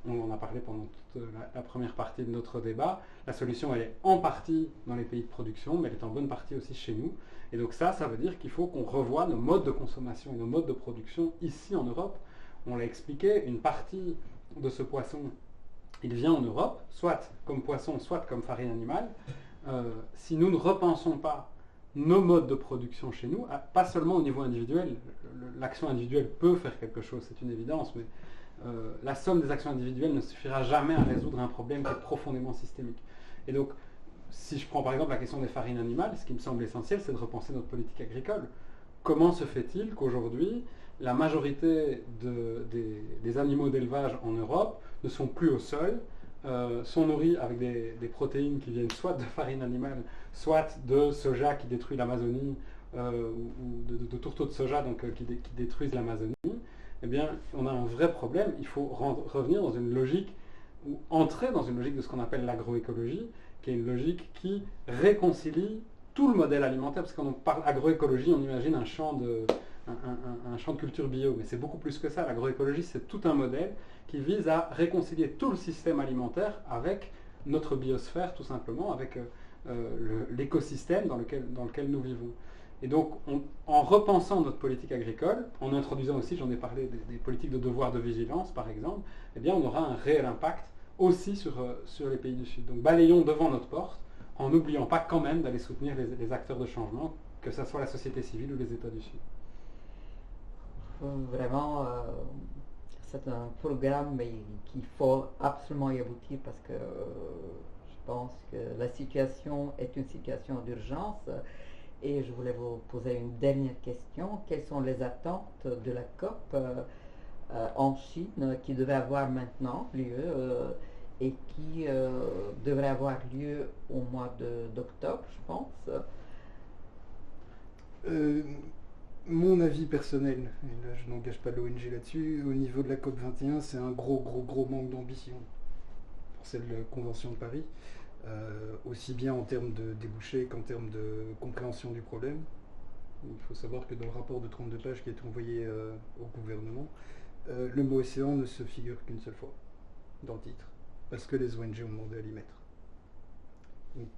Speaker 9: On en a parlé pendant toute la première partie de notre débat. La solution, elle est en partie dans les pays de production, mais elle est en bonne partie aussi chez nous. Et donc ça veut dire qu'il faut qu'on revoie nos modes de consommation et nos modes de production ici en Europe. On l'a expliqué, une partie de ce poisson, il vient en Europe, soit comme poisson, soit comme farine animale. Si nous ne repensons pas nos modes de production chez nous, pas seulement au niveau individuel, l'action individuelle peut faire quelque chose, c'est une évidence, mais la somme des actions individuelles ne suffira jamais à résoudre un problème qui est profondément systémique. Et donc, si je prends par exemple la question des farines animales, ce qui me semble essentiel, c'est de repenser notre politique agricole. Comment se fait-il qu'aujourd'hui, la majorité des animaux d'élevage en Europe ne sont plus au sol, sont nourris avec des protéines qui viennent soit de farine animale, soit de soja qui détruit l'Amazonie, ou de tourteaux de soja donc, qui détruisent l'Amazonie? Eh bien, on a un vrai problème. Il faut revenir dans une logique, ou entrer dans une logique de ce qu'on appelle l'agroécologie, qui est une logique qui réconcilie tout le modèle alimentaire, parce que quand on parle agroécologie, on imagine un champ de culture bio, mais c'est beaucoup plus que ça. L'agroécologie, c'est tout un modèle qui vise à réconcilier tout le système alimentaire avec notre biosphère, tout simplement, avec l'écosystème dans lequel nous vivons. Et donc, en repensant notre politique agricole, en introduisant aussi, j'en ai parlé, des politiques de devoir de vigilance, par exemple, eh bien, on aura un réel impact aussi sur les pays du Sud. Donc, balayons devant notre porte, en n'oubliant pas quand même d'aller soutenir les acteurs de changement, que ce soit la société civile ou les États du Sud.
Speaker 5: Vraiment, c'est un programme qu'il faut absolument y aboutir parce que je pense que la situation est une situation d'urgence. Et je voulais vous poser une dernière question. Quelles sont les attentes de la COP en Chine qui devait avoir maintenant lieu et qui devrait avoir lieu au mois d'octobre, je pense?
Speaker 6: Mon avis personnel, et là je n'engage pas l'ONG là-dessus, au niveau de la COP 21, c'est un gros manque d'ambition pour celle de la Convention de Paris. Aussi bien en termes de débouchés qu'en termes de compréhension du problème. Il faut savoir que dans le rapport de 32 pages qui a été envoyé au gouvernement, le mot océan ne se figure qu'une seule fois dans le titre, parce que les ONG ont demandé à l'y mettre. Donc,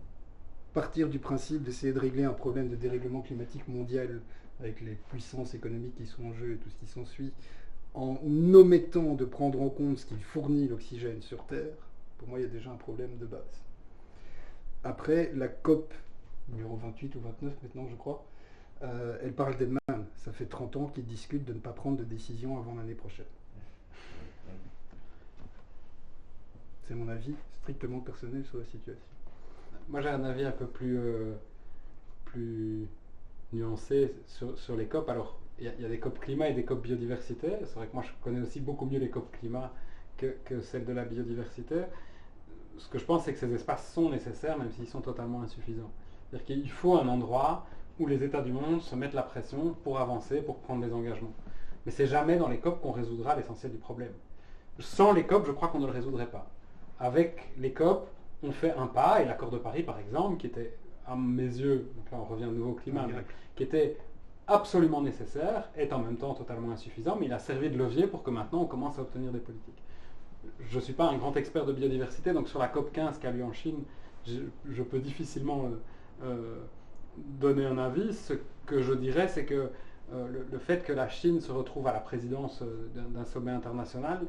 Speaker 6: partir du principe d'essayer de régler un problème de dérèglement climatique mondial avec les puissances économiques qui sont en jeu et tout ce qui s'ensuit, en omettant de prendre en compte ce qui fournit l'oxygène sur Terre, pour moi il y a déjà un problème de base. Après, la COP numéro 28 ou 29 maintenant, je crois, elle parle d'elle-même. Ça fait 30 ans qu'ils discutent de ne pas prendre de décision avant l'année prochaine. C'est mon avis strictement personnel sur la situation.
Speaker 9: Moi, j'ai un avis un peu plus nuancé sur les COP. Alors, il y a des COP climat et des COP biodiversité. C'est vrai que moi, je connais aussi beaucoup mieux les COP climat que celles de la biodiversité. Ce que je pense, c'est que ces espaces sont nécessaires, même s'ils sont totalement insuffisants. C'est-à-dire qu'il faut un endroit où les États du monde se mettent la pression pour avancer, pour prendre des engagements. Mais c'est jamais dans les COP qu'on résoudra l'essentiel du problème. Sans les COP, je crois qu'on ne le résoudrait pas. Avec les COP, on fait un pas, et l'accord de Paris, par exemple, qui était, à mes yeux, donc là on revient de nouveau au climat, mais qui était absolument nécessaire, est en même temps totalement insuffisant, mais il a servi de levier pour que maintenant on commence à obtenir des politiques. Je ne suis pas un grand expert de biodiversité, donc sur la COP 15 qui a lieu en Chine, je peux difficilement donner un avis. Ce que je dirais, c'est que le fait que la Chine se retrouve à la présidence d'un sommet international,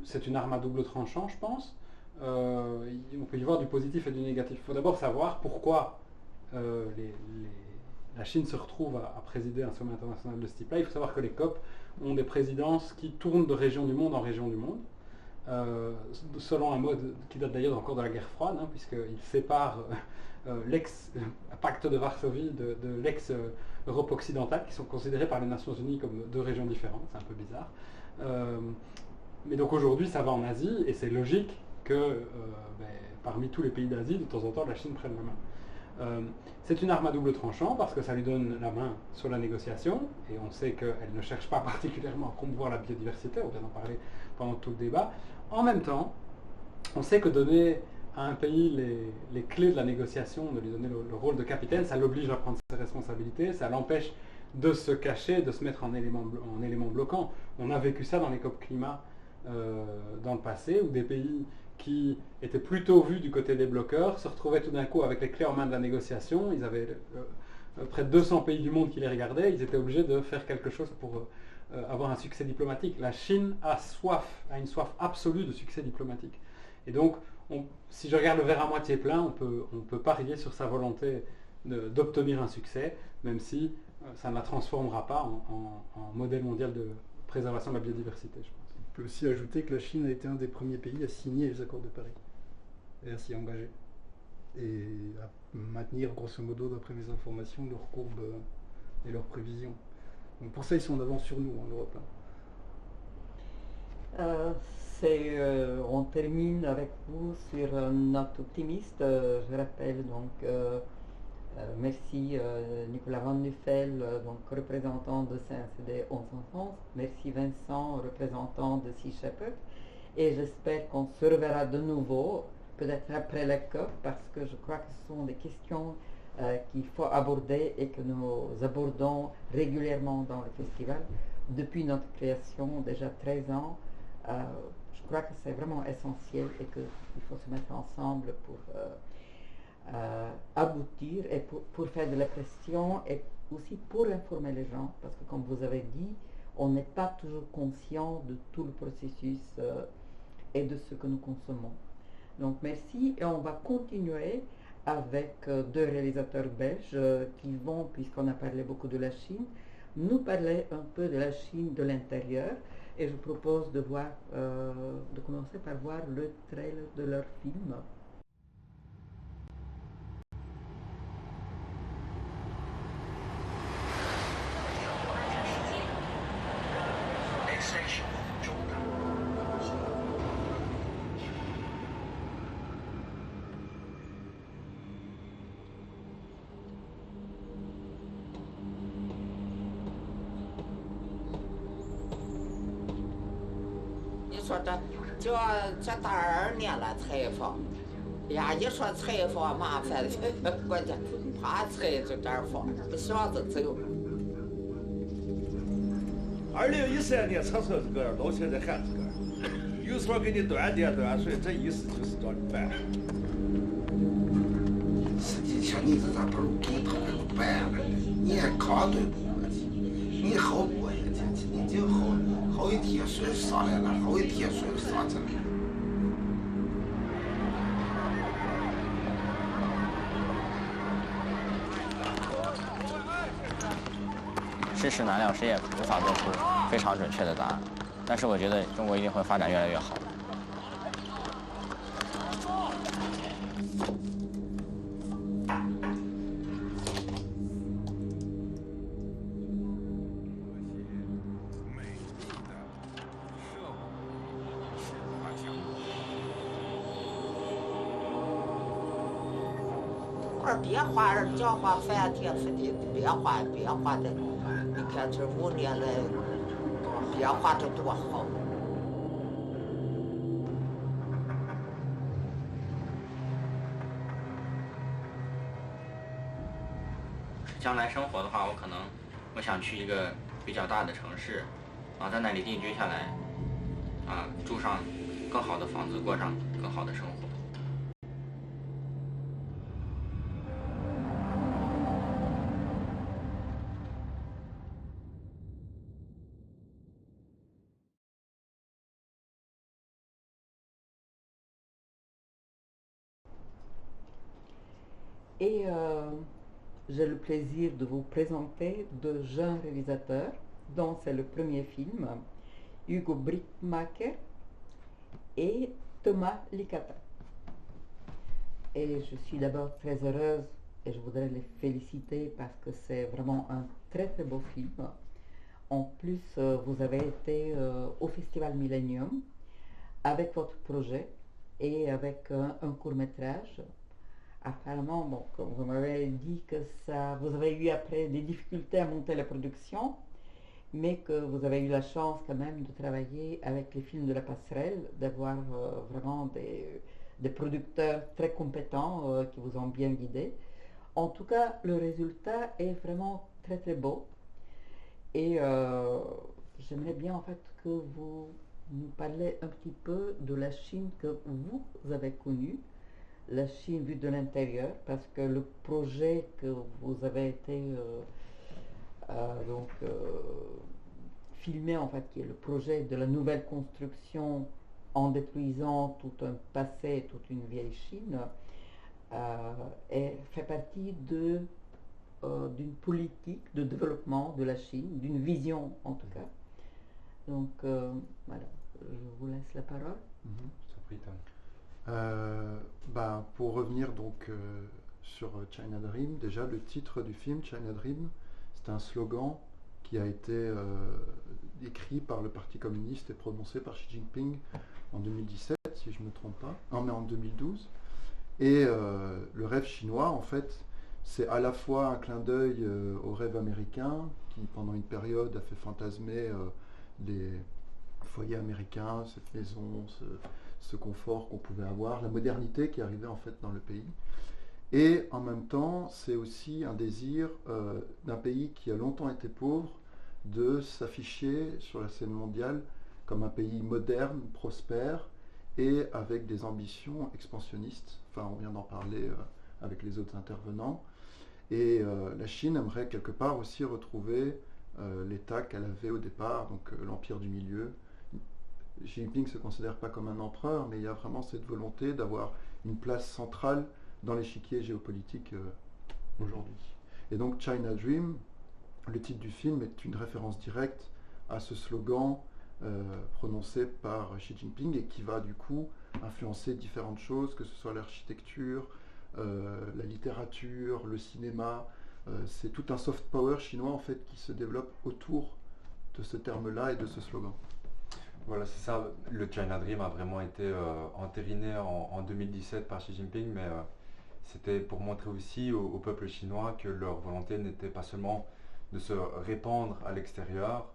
Speaker 9: c'est une arme à double tranchant, je pense. On peut y voir du positif et du négatif. Il faut d'abord savoir pourquoi la Chine se retrouve à présider un sommet international de ce type-là. Il faut savoir que les COP ont des présidences qui tournent de région du monde en région du monde. Selon un mode qui date d'ailleurs encore de la guerre froide, puisqu'il sépare l'ex-pacte de Varsovie de l'ex-Europe occidentale, qui sont considérées par les Nations Unies comme deux régions différentes, c'est un peu bizarre. Mais donc aujourd'hui ça va en Asie, et c'est logique que parmi tous les pays d'Asie, de temps en temps, la Chine prenne la main. C'est une arme à double tranchant, parce que ça lui donne la main sur la négociation, et on sait qu'elle ne cherche pas particulièrement à promouvoir la biodiversité, on vient d'en parler pendant tout le débat. En même temps, on sait que donner à un pays les clés de la négociation, de lui donner le rôle de capitaine, ça l'oblige à prendre ses responsabilités, ça l'empêche de se cacher, de se mettre en élément bloquant. On a vécu ça dans les COP climat dans le passé, où des pays qui étaient plutôt vus du côté des bloqueurs se retrouvaient tout d'un coup avec les clés en main de la négociation. Ils avaient près de 200 pays du monde qui les regardaient, ils étaient obligés de faire quelque chose pour avoir un succès diplomatique. La Chine a une soif absolue de succès diplomatique. Et donc, si je regarde le verre à moitié plein, on peut parier sur sa volonté d'obtenir un succès, même si ça ne la transformera pas en modèle mondial de préservation de la biodiversité, je pense.
Speaker 6: On peut aussi ajouter que la Chine a été un des premiers pays à signer les accords de Paris et à s'y engager et à maintenir grosso modo, d'après mes informations, leurs courbes et leurs prévisions. Donc pour ça, ils sont en avance sur nous en Europe.
Speaker 5: On termine avec vous sur une note optimiste. Je rappelle donc merci Nicolas Van Nuffel, donc représentant de CNCD 11 en France. Merci Vincent, représentant de Sea Shepherd. Et j'espère qu'on se reverra de nouveau, peut-être après la COP, parce que je crois que ce sont des questions qu'il faut aborder et que nous abordons régulièrement dans le festival depuis notre création, déjà 13 ans. Je crois que c'est vraiment essentiel et qu'il faut se mettre ensemble pour aboutir et pour faire de la pression et aussi pour informer les gens, parce que comme vous avez dit, on n'est pas toujours conscient de tout le processus et de ce que nous consommons. Donc merci, et on va continuer avec deux réalisateurs belges qui vont, puisqu'on a parlé beaucoup de la Chine, nous parler un peu de la Chine de l'intérieur. Et je propose de commencer par voir le trailer de leur film.
Speaker 16: 说这12年了采访，呀，一说采访麻烦的，关键怕采就这儿放，不想着走。
Speaker 17: 2013年测测这个，到现在还这个，有时候给你端点端水，这意思就是叫你办。
Speaker 18: 实际上你这咋不如给他们办了呢？你还扛对不过去，你好过一天去，你就好一天水上来了，好一天水上去了。
Speaker 19: 世事难料，谁也无法做出非常准确的答案。但是我觉得中国一定会发展越来越好。
Speaker 16: 别画人讲话翻天覆地，别画的，你看这5年来，别画的多好。
Speaker 19: 将来生活的话，我想去一个比较大的城市，在那里定居下来，住上更好的房子，过上更好的生活。
Speaker 5: Et j'ai le plaisir de vous présenter deux jeunes réalisateurs, dont c'est le premier film, Hugo Brickmaker et Thomas Licata. Et je suis d'abord très heureuse et je voudrais les féliciter parce que c'est vraiment un très très beau film. En plus, vous avez été au Festival Millennium avec votre projet et avec un court-métrage. Apparemment, bon, comme vous m'avez dit que vous avez eu après des difficultés à monter la production, mais que vous avez eu la chance quand même de travailler avec les films de la passerelle, d'avoir vraiment des producteurs très compétents qui vous ont bien guidé. En tout cas, le résultat est vraiment très très beau. Et j'aimerais bien en fait que vous nous parliez un petit peu de la Chine que vous avez connue, la Chine vue de l'intérieur, parce que le projet que vous avez été filmé en fait, qui est le projet de la nouvelle construction en détruisant tout un passé, toute une vieille Chine, fait partie d'une politique de développement de la Chine, d'une vision en tout cas. Donc voilà, je vous laisse la parole.
Speaker 6: Pour revenir donc sur China Dream, déjà le titre du film, China Dream, c'est un slogan qui a été écrit par le Parti communiste et prononcé par Xi Jinping en 2017, si je ne me trompe pas, non mais en 2012. Et le rêve chinois, en fait, c'est à la fois un clin d'œil au rêve américain, qui pendant une période a fait fantasmer les foyers américains, cette maison, ce confort qu'on pouvait avoir, la modernité qui arrivait en fait dans le pays. Et en même temps, c'est aussi un désir d'un pays qui a longtemps été pauvre de s'afficher sur la scène mondiale comme un pays moderne, prospère et avec des ambitions expansionnistes. Enfin, on vient d'en parler avec les autres intervenants. Et la Chine aimerait quelque part aussi retrouver l'état qu'elle avait au départ, donc l'empire du milieu. Xi Jinping ne se considère pas comme un empereur, mais il y a vraiment cette volonté d'avoir une place centrale dans l'échiquier géopolitique aujourd'hui. Et donc China Dream, le titre du film est une référence directe à ce slogan prononcé par Xi Jinping et qui va du coup influencer différentes choses, que ce soit l'architecture, la littérature, le cinéma. C'est tout un soft power chinois en fait qui se développe autour de ce terme-là et de ce slogan.
Speaker 20: Voilà, c'est ça. Le China Dream a vraiment été entériné en 2017 par Xi Jinping, mais c'était pour montrer aussi au peuple chinois que leur volonté n'était pas seulement de se répandre à l'extérieur,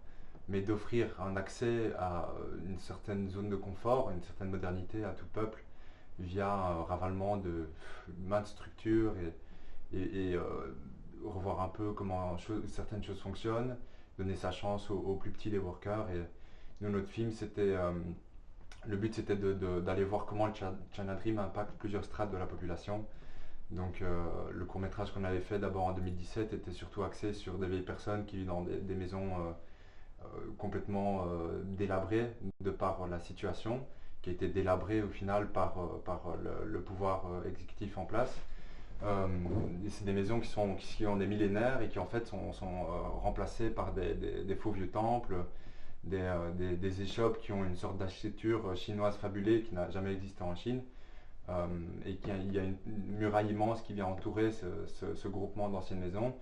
Speaker 20: mais d'offrir un accès à une certaine zone de confort, une certaine modernité à tout peuple via un ravalement de maintes structures et revoir un peu comment certaines choses fonctionnent, donner sa chance aux plus petits des workers. Et nous, notre film, le but c'était d'aller voir comment le China Dream impacte plusieurs strates de la population. Donc le court-métrage qu'on avait fait d'abord en 2017 était surtout axé sur des vieilles personnes qui vivent dans des maisons complètement délabrées de par la situation, qui a été délabrée au final par le pouvoir exécutif en place. C'est des maisons qui ont des millénaires et qui en fait sont remplacées par des faux vieux temples, des échoppes qui ont une sorte d'architecture chinoise fabulée qui n'a jamais existé en Chine. Et il y a une muraille immense qui vient entourer ce groupement d'anciennes maisons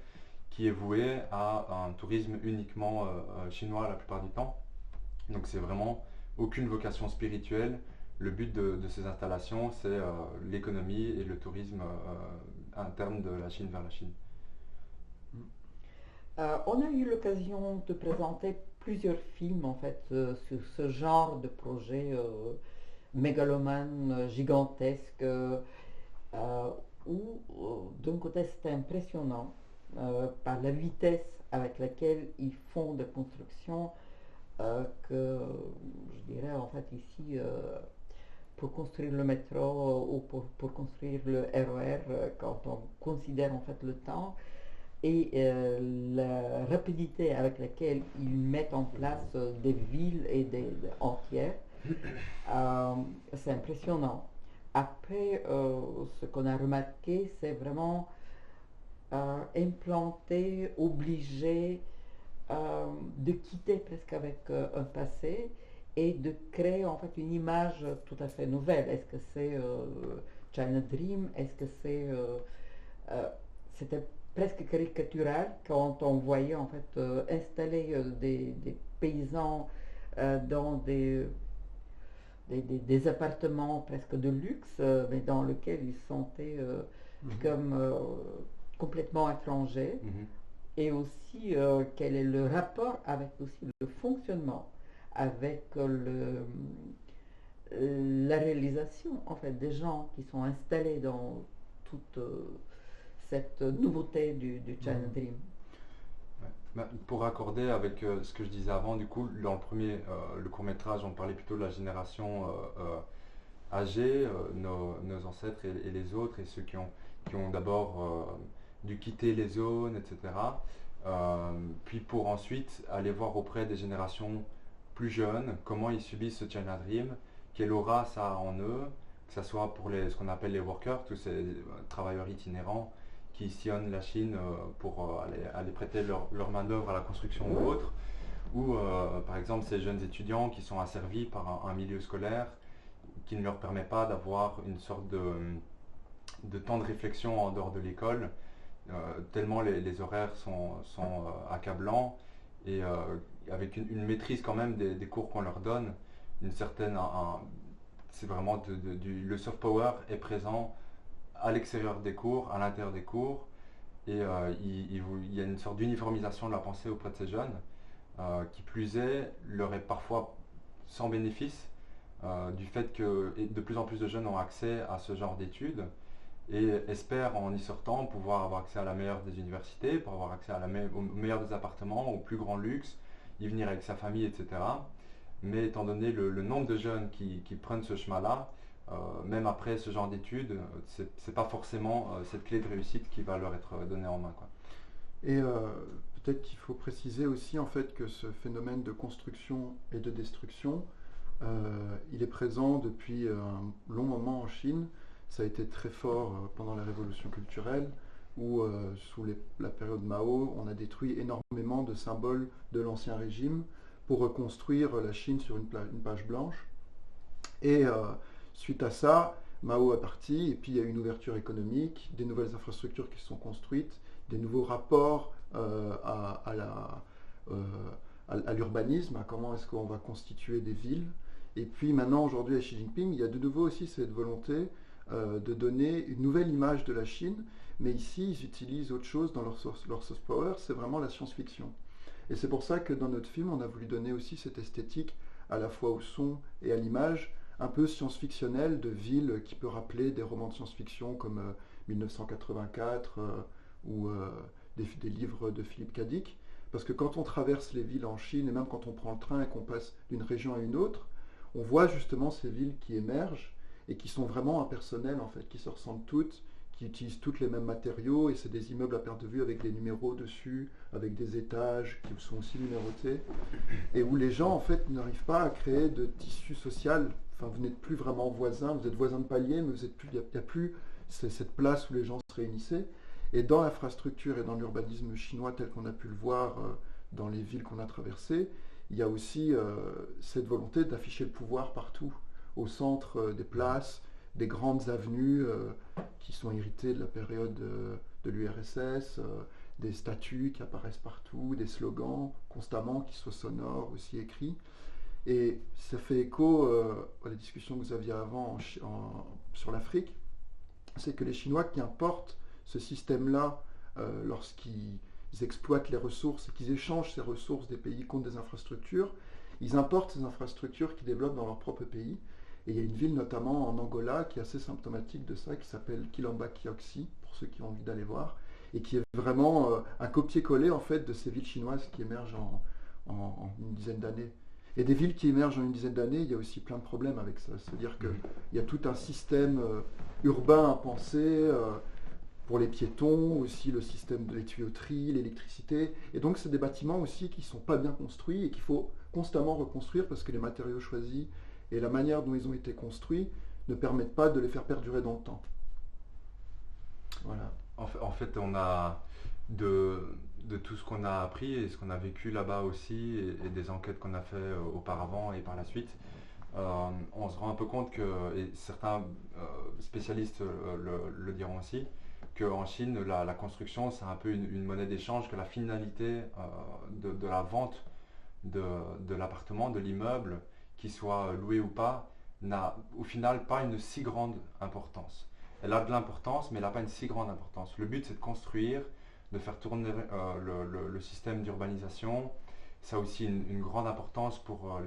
Speaker 20: qui est voué à un tourisme uniquement chinois la plupart du temps. Donc c'est vraiment aucune vocation spirituelle. Le but de ces installations, c'est l'économie et le tourisme interne de la Chine vers la Chine.
Speaker 5: On a eu l'occasion de présenter plusieurs films en fait sur ce genre de projet mégalomane, gigantesque, où d'un côté c'est impressionnant par la vitesse avec laquelle ils font des constructions que je dirais en fait ici pour construire le métro ou pour construire le RER, quand on considère en fait le temps et la rapidité avec laquelle ils mettent en place des villes et entières, c'est impressionnant. Après, ce qu'on a remarqué, c'est vraiment implanter, obliger de quitter presque avec un passé et de créer en fait une image tout à fait nouvelle. Est-ce que c'est China Dream? Est-ce que c'était presque caricatural quand on voyait en fait installer des paysans dans des appartements presque de luxe, mais dans lesquels ils se sentaient comme complètement étrangers. Et aussi quel est le rapport avec aussi le fonctionnement, avec la réalisation en fait des gens qui sont installés dans toute cette nouveauté du China Dream.
Speaker 20: Pour accorder avec ce que je disais avant, du coup, dans le court-métrage, on parlait plutôt de la génération âgée, nos ancêtres et les autres, et ceux qui ont d'abord dû quitter les zones, etc. Puis pour ensuite aller voir auprès des générations plus jeunes comment ils subissent ce China Dream, quelle aura ça a en eux, que ce soit pour ce qu'on appelle les workers, tous ces travailleurs itinérants qui sillonnent la Chine pour aller prêter leur main-d'œuvre à la construction ou autre, ou par exemple ces jeunes étudiants qui sont asservis par un milieu scolaire qui ne leur permet pas d'avoir une sorte de temps de réflexion en dehors de l'école, tellement les horaires sont accablants, et avec une maîtrise quand même des cours qu'on leur donne, une certaine... c'est vraiment le soft power est présent à l'extérieur des cours, à l'intérieur des cours, et il y a une sorte d'uniformisation de la pensée auprès de ces jeunes, qui plus est, leur est parfois sans bénéfice, du fait que de plus en plus de jeunes ont accès à ce genre d'études, et espèrent en y sortant pouvoir avoir accès à la meilleure des universités, pour avoir accès au meilleur des appartements, au plus grand luxe, y venir avec sa famille, etc. Mais étant donné le nombre de jeunes qui prennent ce chemin-là, même après ce genre d'études, c'est pas forcément cette clé de réussite qui va leur être donnée en main, quoi.
Speaker 21: Et peut-être qu'il faut préciser aussi en fait que ce phénomène de construction et de destruction, il est présent depuis un long moment en Chine. Ça a été très fort pendant la révolution culturelle, où sous la période Mao, on a détruit énormément de symboles de l'ancien régime pour reconstruire la Chine sur une page blanche. Et suite à ça, Mao est parti, et puis il y a eu une ouverture économique, des nouvelles infrastructures qui se sont construites, des nouveaux rapports à l'urbanisme, à comment est-ce qu'on va constituer des villes. Et puis maintenant, aujourd'hui, à Xi Jinping, il y a de nouveau aussi cette volonté de donner une nouvelle image de la Chine, mais ici, ils utilisent autre chose dans leur soft power, c'est vraiment la science-fiction. Et c'est pour ça que dans notre film, on a voulu donner aussi cette esthétique, à la fois au son et à l'image, un peu science-fictionnelle, de villes qui peut rappeler des romans de science-fiction comme 1984 ou des livres de Philippe K. Dick. Parce que quand on traverse les villes en Chine, et même quand on prend le train et qu'on passe d'une région à une autre, on voit justement ces villes qui émergent et qui sont vraiment impersonnelles en fait, qui se ressemblent toutes, qui utilisent toutes les mêmes matériaux, et c'est des immeubles à perte de vue avec des numéros dessus, avec des étages qui sont aussi numérotés, et où les gens en fait n'arrivent pas à créer de tissu social. Enfin, vous n'êtes plus vraiment voisins, vous êtes voisins de palier, mais il n'y a plus cette place où les gens se réunissaient. Et dans l'infrastructure et dans l'urbanisme chinois tel qu'on a pu le voir dans les villes qu'on a traversées, il y a aussi cette volonté d'afficher le pouvoir partout, au centre des places, des grandes avenues qui sont héritées de la période de l'URSS, des statues qui apparaissent partout, des slogans constamment qui soient sonores, aussi écrits. Et ça fait écho à la discussion que vous aviez avant sur l'Afrique, c'est que les Chinois qui importent ce système-là lorsqu'ils exploitent les ressources et qu'ils échangent ces ressources des pays contre des infrastructures, ils importent ces infrastructures qu'ils développent dans leur propre pays. Et il y a une ville notamment en Angola qui est assez symptomatique de ça, qui s'appelle Quilamba-Kioxi, pour ceux qui ont envie d'aller voir, et qui est vraiment un copier-coller en fait de ces villes chinoises qui émergent en une dizaine d'années. Et des villes qui émergent en une dizaine d'années, il y a aussi plein de problèmes avec ça. C'est-à-dire qu'il y a tout un système urbain à penser pour les piétons, aussi le système de les tuyauteries, l'électricité. Et donc c'est des bâtiments aussi qui ne sont pas bien construits et qu'il faut constamment reconstruire parce que les matériaux choisis et la manière dont ils ont été construits ne permettent pas de les faire perdurer dans le temps. Voilà.
Speaker 20: En fait, on a de tout ce qu'on a appris et ce qu'on a vécu là-bas aussi, et des enquêtes qu'on a fait auparavant et par la suite, on se rend un peu compte que, et certains spécialistes le diront aussi, qu'en Chine, la construction, c'est un peu une monnaie d'échange, que la finalité de la vente de l'appartement, de l'immeuble, qu'il soit loué ou pas, n'a au final pas une si grande importance. Elle a de l'importance, mais elle n'a pas une si grande importance. Le but, c'est de construire, de faire tourner le système d'urbanisation. Ça a aussi une grande importance pour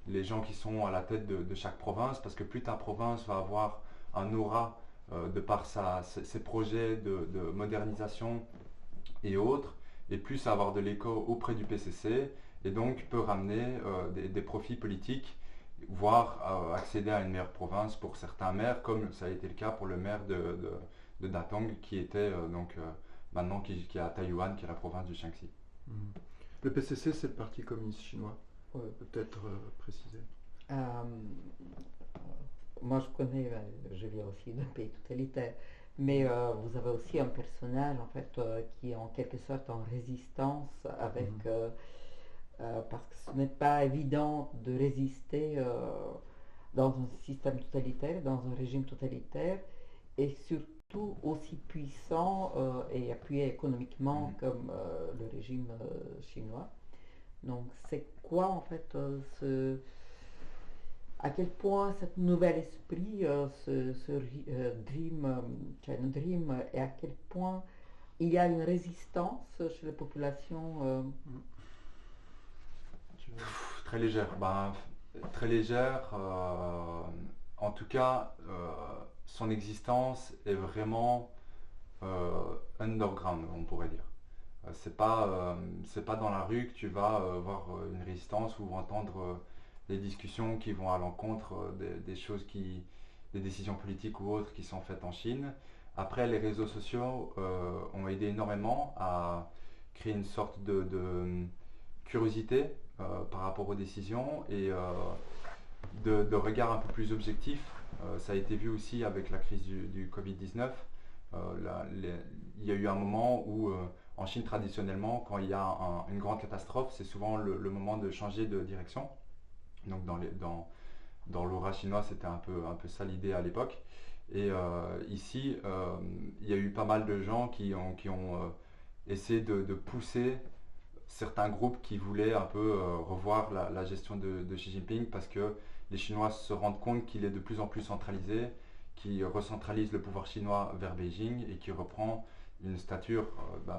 Speaker 20: les gens qui sont à la tête de chaque province, parce que plus ta province va avoir un aura de par ses projets de modernisation et autres, et plus ça va avoir de l'écho auprès du PCC, et donc peut ramener des profits politiques, voire accéder à une meilleure province pour certains maires, comme ça a été le cas pour le maire de Datong, qui était maintenant qui est à Taïwan, qui est la province du Shaanxi.
Speaker 21: Le PCC, c'est le Parti communiste chinois, peut-être préciser.
Speaker 5: moi je connais, je viens aussi d'un pays totalitaire, mais vous avez aussi un personnel en fait qui est en quelque sorte en résistance avec, parce que ce n'est pas évident de résister dans un système totalitaire, dans un régime totalitaire, et surtout aussi puissant et appuyé économiquement comme le régime chinois. Donc c'est quoi en fait à quel point ce nouvel esprit, Dream, China Dream, et à quel point il y a une résistance chez les populations
Speaker 20: Très légère. Très légère. En tout cas, son existence est vraiment underground, on pourrait dire. C'est pas dans la rue que tu vas voir une résistance ou entendre des discussions qui vont à l'encontre des choses des décisions politiques ou autres qui sont faites en Chine. Après, les réseaux sociaux ont aidé énormément à créer une sorte de curiosité par rapport aux décisions et de regard un peu plus objectif. Ça a été vu aussi avec la crise du Covid-19. Il y a eu un moment où en Chine, traditionnellement, quand il y a une grande catastrophe, c'est souvent le moment de changer de direction. Donc dans l'aura chinois, c'était un peu ça l'idée à l'époque. Et ici, il y a eu pas mal de gens qui ont essayé de pousser certains groupes qui voulaient un peu revoir la gestion de Xi Jinping parce que les Chinois se rendent compte qu'il est de plus en plus centralisé, qui recentralise le pouvoir chinois vers Beijing et qui reprend une stature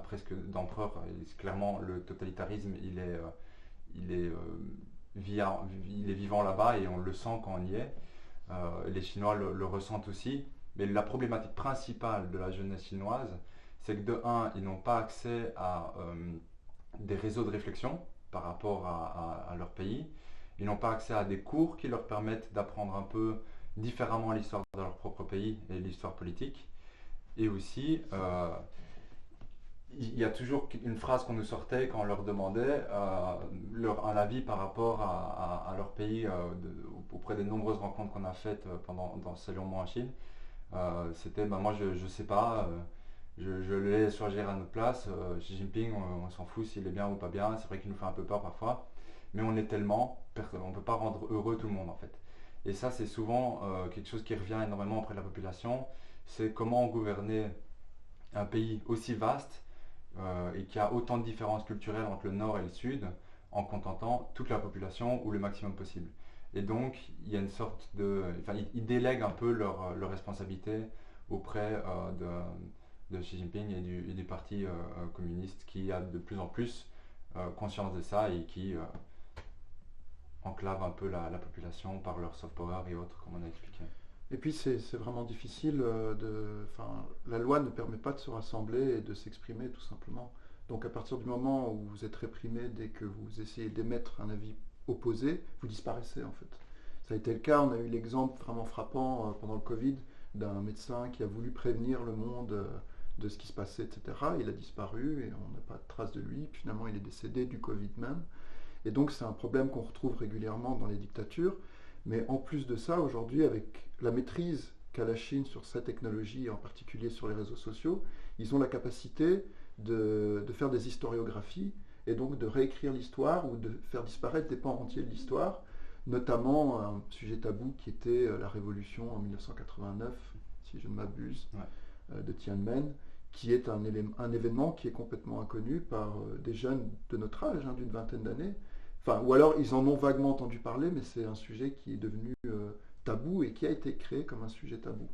Speaker 20: presque d'empereur. Clairement, le totalitarisme, il est vivant là-bas et on le sent quand on y est. Les Chinois le ressentent aussi. Mais la problématique principale de la jeunesse chinoise, c'est que de un, ils n'ont pas accès à des réseaux de réflexion par rapport à leur pays. Ils n'ont pas accès à des cours qui leur permettent d'apprendre un peu différemment l'histoire de leur propre pays et l'histoire politique. Et aussi, il y a toujours une phrase qu'on nous sortait quand on leur demandait un avis par rapport à leur pays auprès des nombreuses rencontres qu'on a faites dans ces longs mois en Chine. C'était moi je sais pas, je le laisse choisir à notre place. Xi Jinping, on s'en fout s'il est bien ou pas bien. C'est vrai qu'il nous fait un peu peur parfois, mais on est tellement, on ne peut pas rendre heureux tout le monde en fait. Et ça c'est souvent quelque chose qui revient énormément auprès de la population. C'est comment gouverner un pays aussi vaste et qui a autant de différences culturelles entre le nord et le sud en contentant toute la population ou le maximum possible. Et donc il y a une sorte ils délèguent un peu leur responsabilité auprès de Xi Jinping et du parti communiste qui a de plus en plus conscience de ça et qui enclave un peu la population par leur soft power et autres, comme on a expliqué.
Speaker 21: Et puis c'est vraiment difficile, la loi ne permet pas de se rassembler et de s'exprimer tout simplement. Donc à partir du moment où vous êtes réprimé dès que vous essayez d'émettre un avis opposé, vous disparaissez en fait. Ça a été le cas, on a eu l'exemple vraiment frappant pendant le Covid d'un médecin qui a voulu prévenir le monde de ce qui se passait, etc. Il a disparu et on n'a pas de trace de lui. Puis finalement, il est décédé du Covid même. Et donc, c'est un problème qu'on retrouve régulièrement dans les dictatures. Mais en plus de ça, aujourd'hui, avec la maîtrise qu'a la Chine sur cette technologie, en particulier sur les réseaux sociaux, ils ont la capacité de faire des historiographies et donc de réécrire l'histoire ou de faire disparaître des pans entiers de l'histoire, notamment un sujet tabou qui était la révolution en 1989, si je ne m'abuse, de Tiananmen, qui est un événement qui est complètement inconnu par des jeunes de notre âge, d'une vingtaine d'années. Enfin, ou alors ils en ont vaguement entendu parler, mais c'est un sujet qui est devenu tabou et qui a été créé comme un sujet tabou.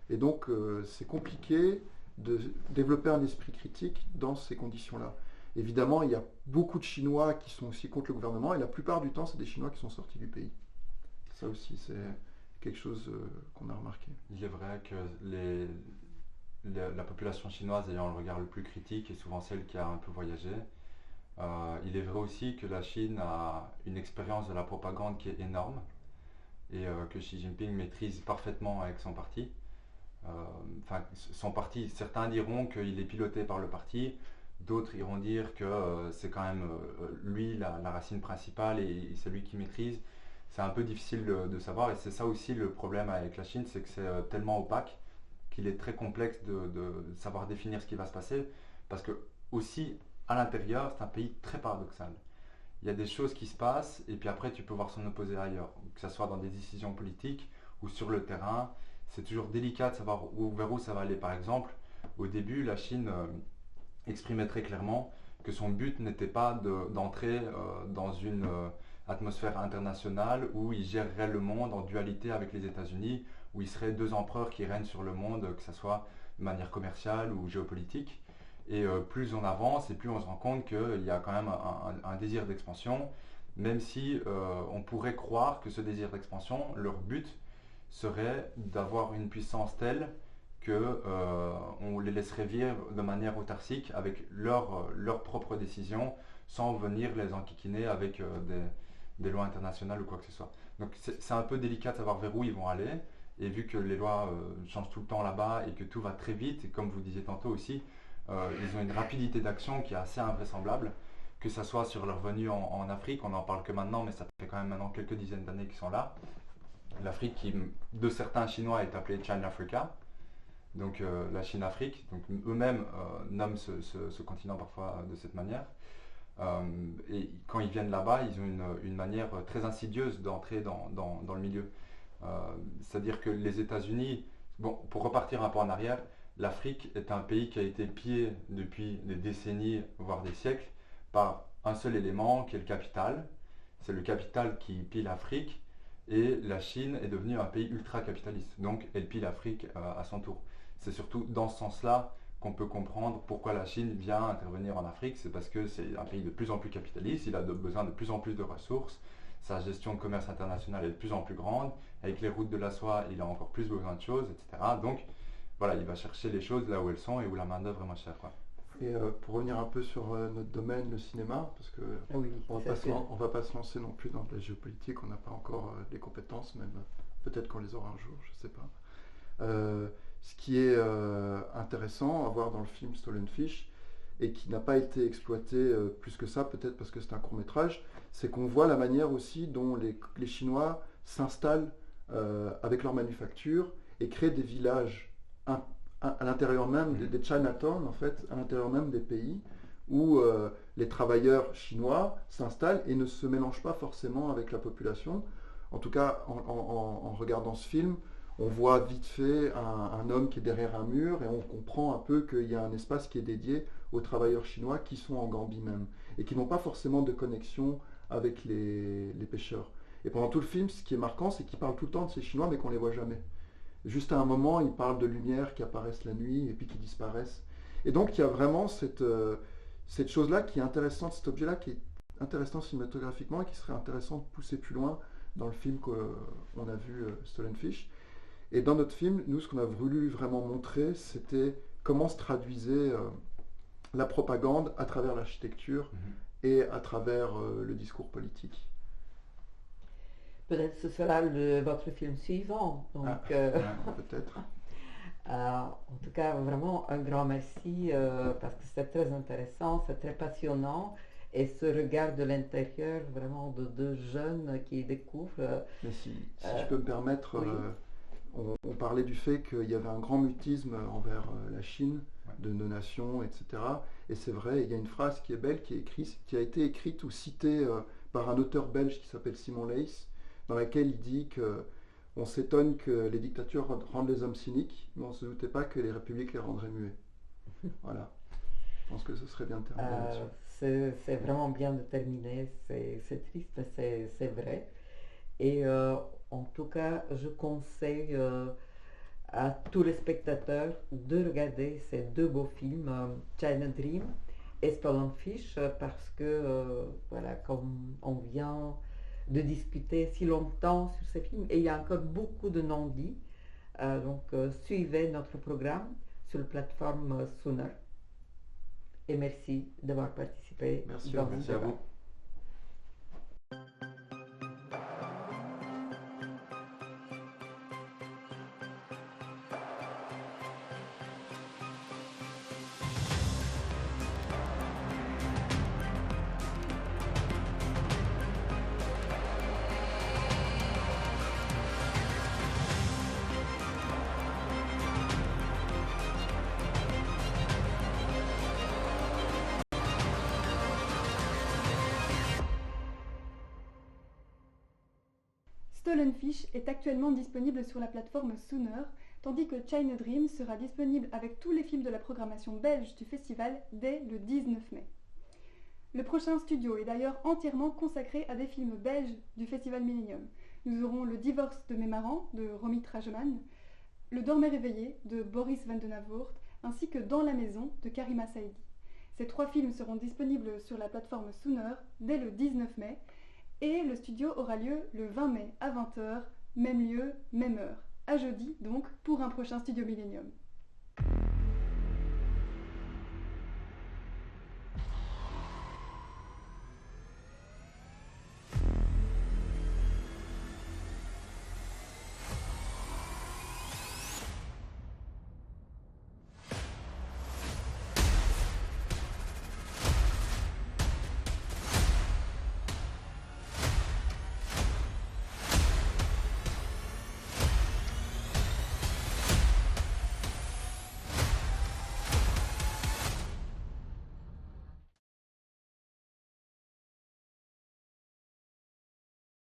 Speaker 21: Et donc c'est compliqué de développer un esprit critique dans ces conditions-là. Évidemment, il y a beaucoup de Chinois qui sont aussi contre le gouvernement, et la plupart du temps, c'est des Chinois qui sont sortis du pays. Ça aussi, c'est quelque chose qu'on a remarqué.
Speaker 20: Il est vrai que la population chinoise ayant le regard le plus critique est souvent celle qui a un peu voyagé. Il est vrai aussi que la Chine a une expérience de la propagande qui est énorme et que Xi Jinping maîtrise parfaitement avec son parti. Son parti, certains diront qu'il est piloté par le parti, d'autres iront dire que c'est quand même lui la racine principale et c'est lui qui maîtrise. c'est un peu difficile de savoir, et c'est ça aussi le problème avec la Chine, c'est que c'est tellement opaque qu'il est très complexe de savoir définir ce qui va se passer, parce que aussi à l'intérieur, c'est un pays très paradoxal. Il y a des choses qui se passent, et puis après tu peux voir son opposé ailleurs, que ce soit dans des décisions politiques ou sur le terrain. C'est toujours délicat de savoir vers où ça va aller. Par exemple, au début, la Chine exprimait très clairement que son but n'était pas d'entrer dans une atmosphère internationale où il gérerait le monde en dualité avec les États-Unis, où il serait deux empereurs qui règnent sur le monde, que ce soit de manière commerciale ou géopolitique. Et plus on avance et plus on se rend compte qu'il y a quand même un désir d'expansion, même si on pourrait croire que ce désir d'expansion, leur but serait d'avoir une puissance telle qu'on les laisserait vivre de manière autarcique avec leurs propres décisions, sans venir les enquiquiner avec des lois internationales ou quoi que ce soit. Donc c'est un peu délicat de savoir vers où ils vont aller, et vu que les lois changent tout le temps là-bas et que tout va très vite, et comme vous disiez tantôt aussi, ils ont une rapidité d'action qui est assez invraisemblable, que ce soit sur leur venue en Afrique, on n'en parle que maintenant, mais ça fait quand même maintenant quelques dizaines d'années qu'ils sont là. L'Afrique qui, de certains Chinois, est appelée China Africa, donc la Chine-Afrique, donc eux-mêmes nomment ce continent parfois de cette manière. Et quand ils viennent là-bas, ils ont une manière très insidieuse d'entrer dans le milieu. C'est-à-dire que les États-Unis, bon, pour repartir un peu en arrière, l'Afrique est un pays qui a été pillé depuis des décennies, voire des siècles, par un seul élément qui est le capital. C'est le capital qui pille l'Afrique, et la Chine est devenue un pays ultra-capitaliste. Donc elle pille l'Afrique à son tour. C'est surtout dans ce sens-là qu'on peut comprendre pourquoi la Chine vient intervenir en Afrique. C'est parce que c'est un pays de plus en plus capitaliste, il a besoin de plus en plus de ressources, sa gestion de commerce international est de plus en plus grande, avec les routes de la soie, il a encore plus besoin de choses, etc. Donc voilà, il va chercher les choses là où elles sont et où la main-d'œuvre est moins chère, quoi.
Speaker 21: Et pour revenir un peu sur notre domaine, le cinéma, parce que on va pas se lancer non plus dans de la géopolitique, on n'a pas encore les compétences, même peut-être qu'on les aura un jour, je sais pas. Ce qui est intéressant à voir dans le film Stolen Fish, et qui n'a pas été exploité plus que ça, peut-être parce que c'est un court-métrage, c'est qu'on voit la manière aussi dont les Chinois s'installent avec leur manufacture et créent des villages à l'intérieur même des Chinatown, en fait, à l'intérieur même des pays, où les travailleurs chinois s'installent et ne se mélangent pas forcément avec la population. En tout cas, en regardant ce film, on voit vite fait un homme qui est derrière un mur, et on comprend un peu qu'il y a un espace qui est dédié aux travailleurs chinois qui sont en Gambie même, et qui n'ont pas forcément de connexion avec les pêcheurs. Et pendant tout le film, ce qui est marquant, c'est qu'ils parlent tout le temps de ces Chinois, mais qu'on ne les voit jamais. Juste à un moment, ils parlent de lumières qui apparaissent la nuit et puis qui disparaissent. Et donc, il y a vraiment cette chose-là qui est intéressante, cet objet-là qui est intéressant cinématographiquement et qui serait intéressant de pousser plus loin dans le film qu'on a vu, Stolen Fish. Et dans notre film, nous, ce qu'on a voulu vraiment montrer, c'était comment se traduisait la propagande à travers l'architecture et à travers le discours politique.
Speaker 5: Peut-être ce sera votre film suivant. Donc,
Speaker 21: peut-être.
Speaker 5: En tout cas, vraiment un grand merci parce que c'est très intéressant, c'est très passionnant. Et ce regard de l'intérieur, vraiment de deux jeunes qui découvrent.
Speaker 21: Mais si je peux me permettre, oui. On parlait du fait qu'il y avait un grand mutisme envers la Chine, de nos nations, etc. Et c'est vrai, il y a une phrase qui est belle, qui a été écrite ou citée par un auteur belge qui s'appelle Simon Leys, dans laquelle il dit qu'on s'étonne que les dictatures rendent les hommes cyniques, mais on ne se doutait pas que les républiques les rendraient muets. Voilà. Je pense que ce serait bien de terminer là-dessus.
Speaker 5: C'est vraiment bien de terminer, c'est triste, mais c'est vrai. Et en tout cas, je conseille à tous les spectateurs de regarder ces deux beaux films, China Dream et Stolen Fish, parce que, voilà, comme on vient de discuter si longtemps sur ces films, et il y a encore beaucoup de non-dits, donc suivez notre programme sur la plateforme Sooner. Et merci d'avoir participé.
Speaker 21: Merci à vous.
Speaker 1: Stolen Fish est actuellement disponible sur la plateforme Sooner, tandis que China Dream sera disponible avec tous les films de la programmation belge du festival dès le 19 mai. Le prochain studio est d'ailleurs entièrement consacré à des films belges du festival Millennium. Nous aurons Le divorce de mes marrants de Romy Trageman, Le dormeur réveillé de Boris Van den Avoort, ainsi que Dans la maison de Karima Saidi. Ces 3 films seront disponibles sur la plateforme Sooner dès le 19 mai et le studio aura lieu le 20 mai à 20h, même lieu, même heure. À jeudi donc pour un prochain Studio Millennium.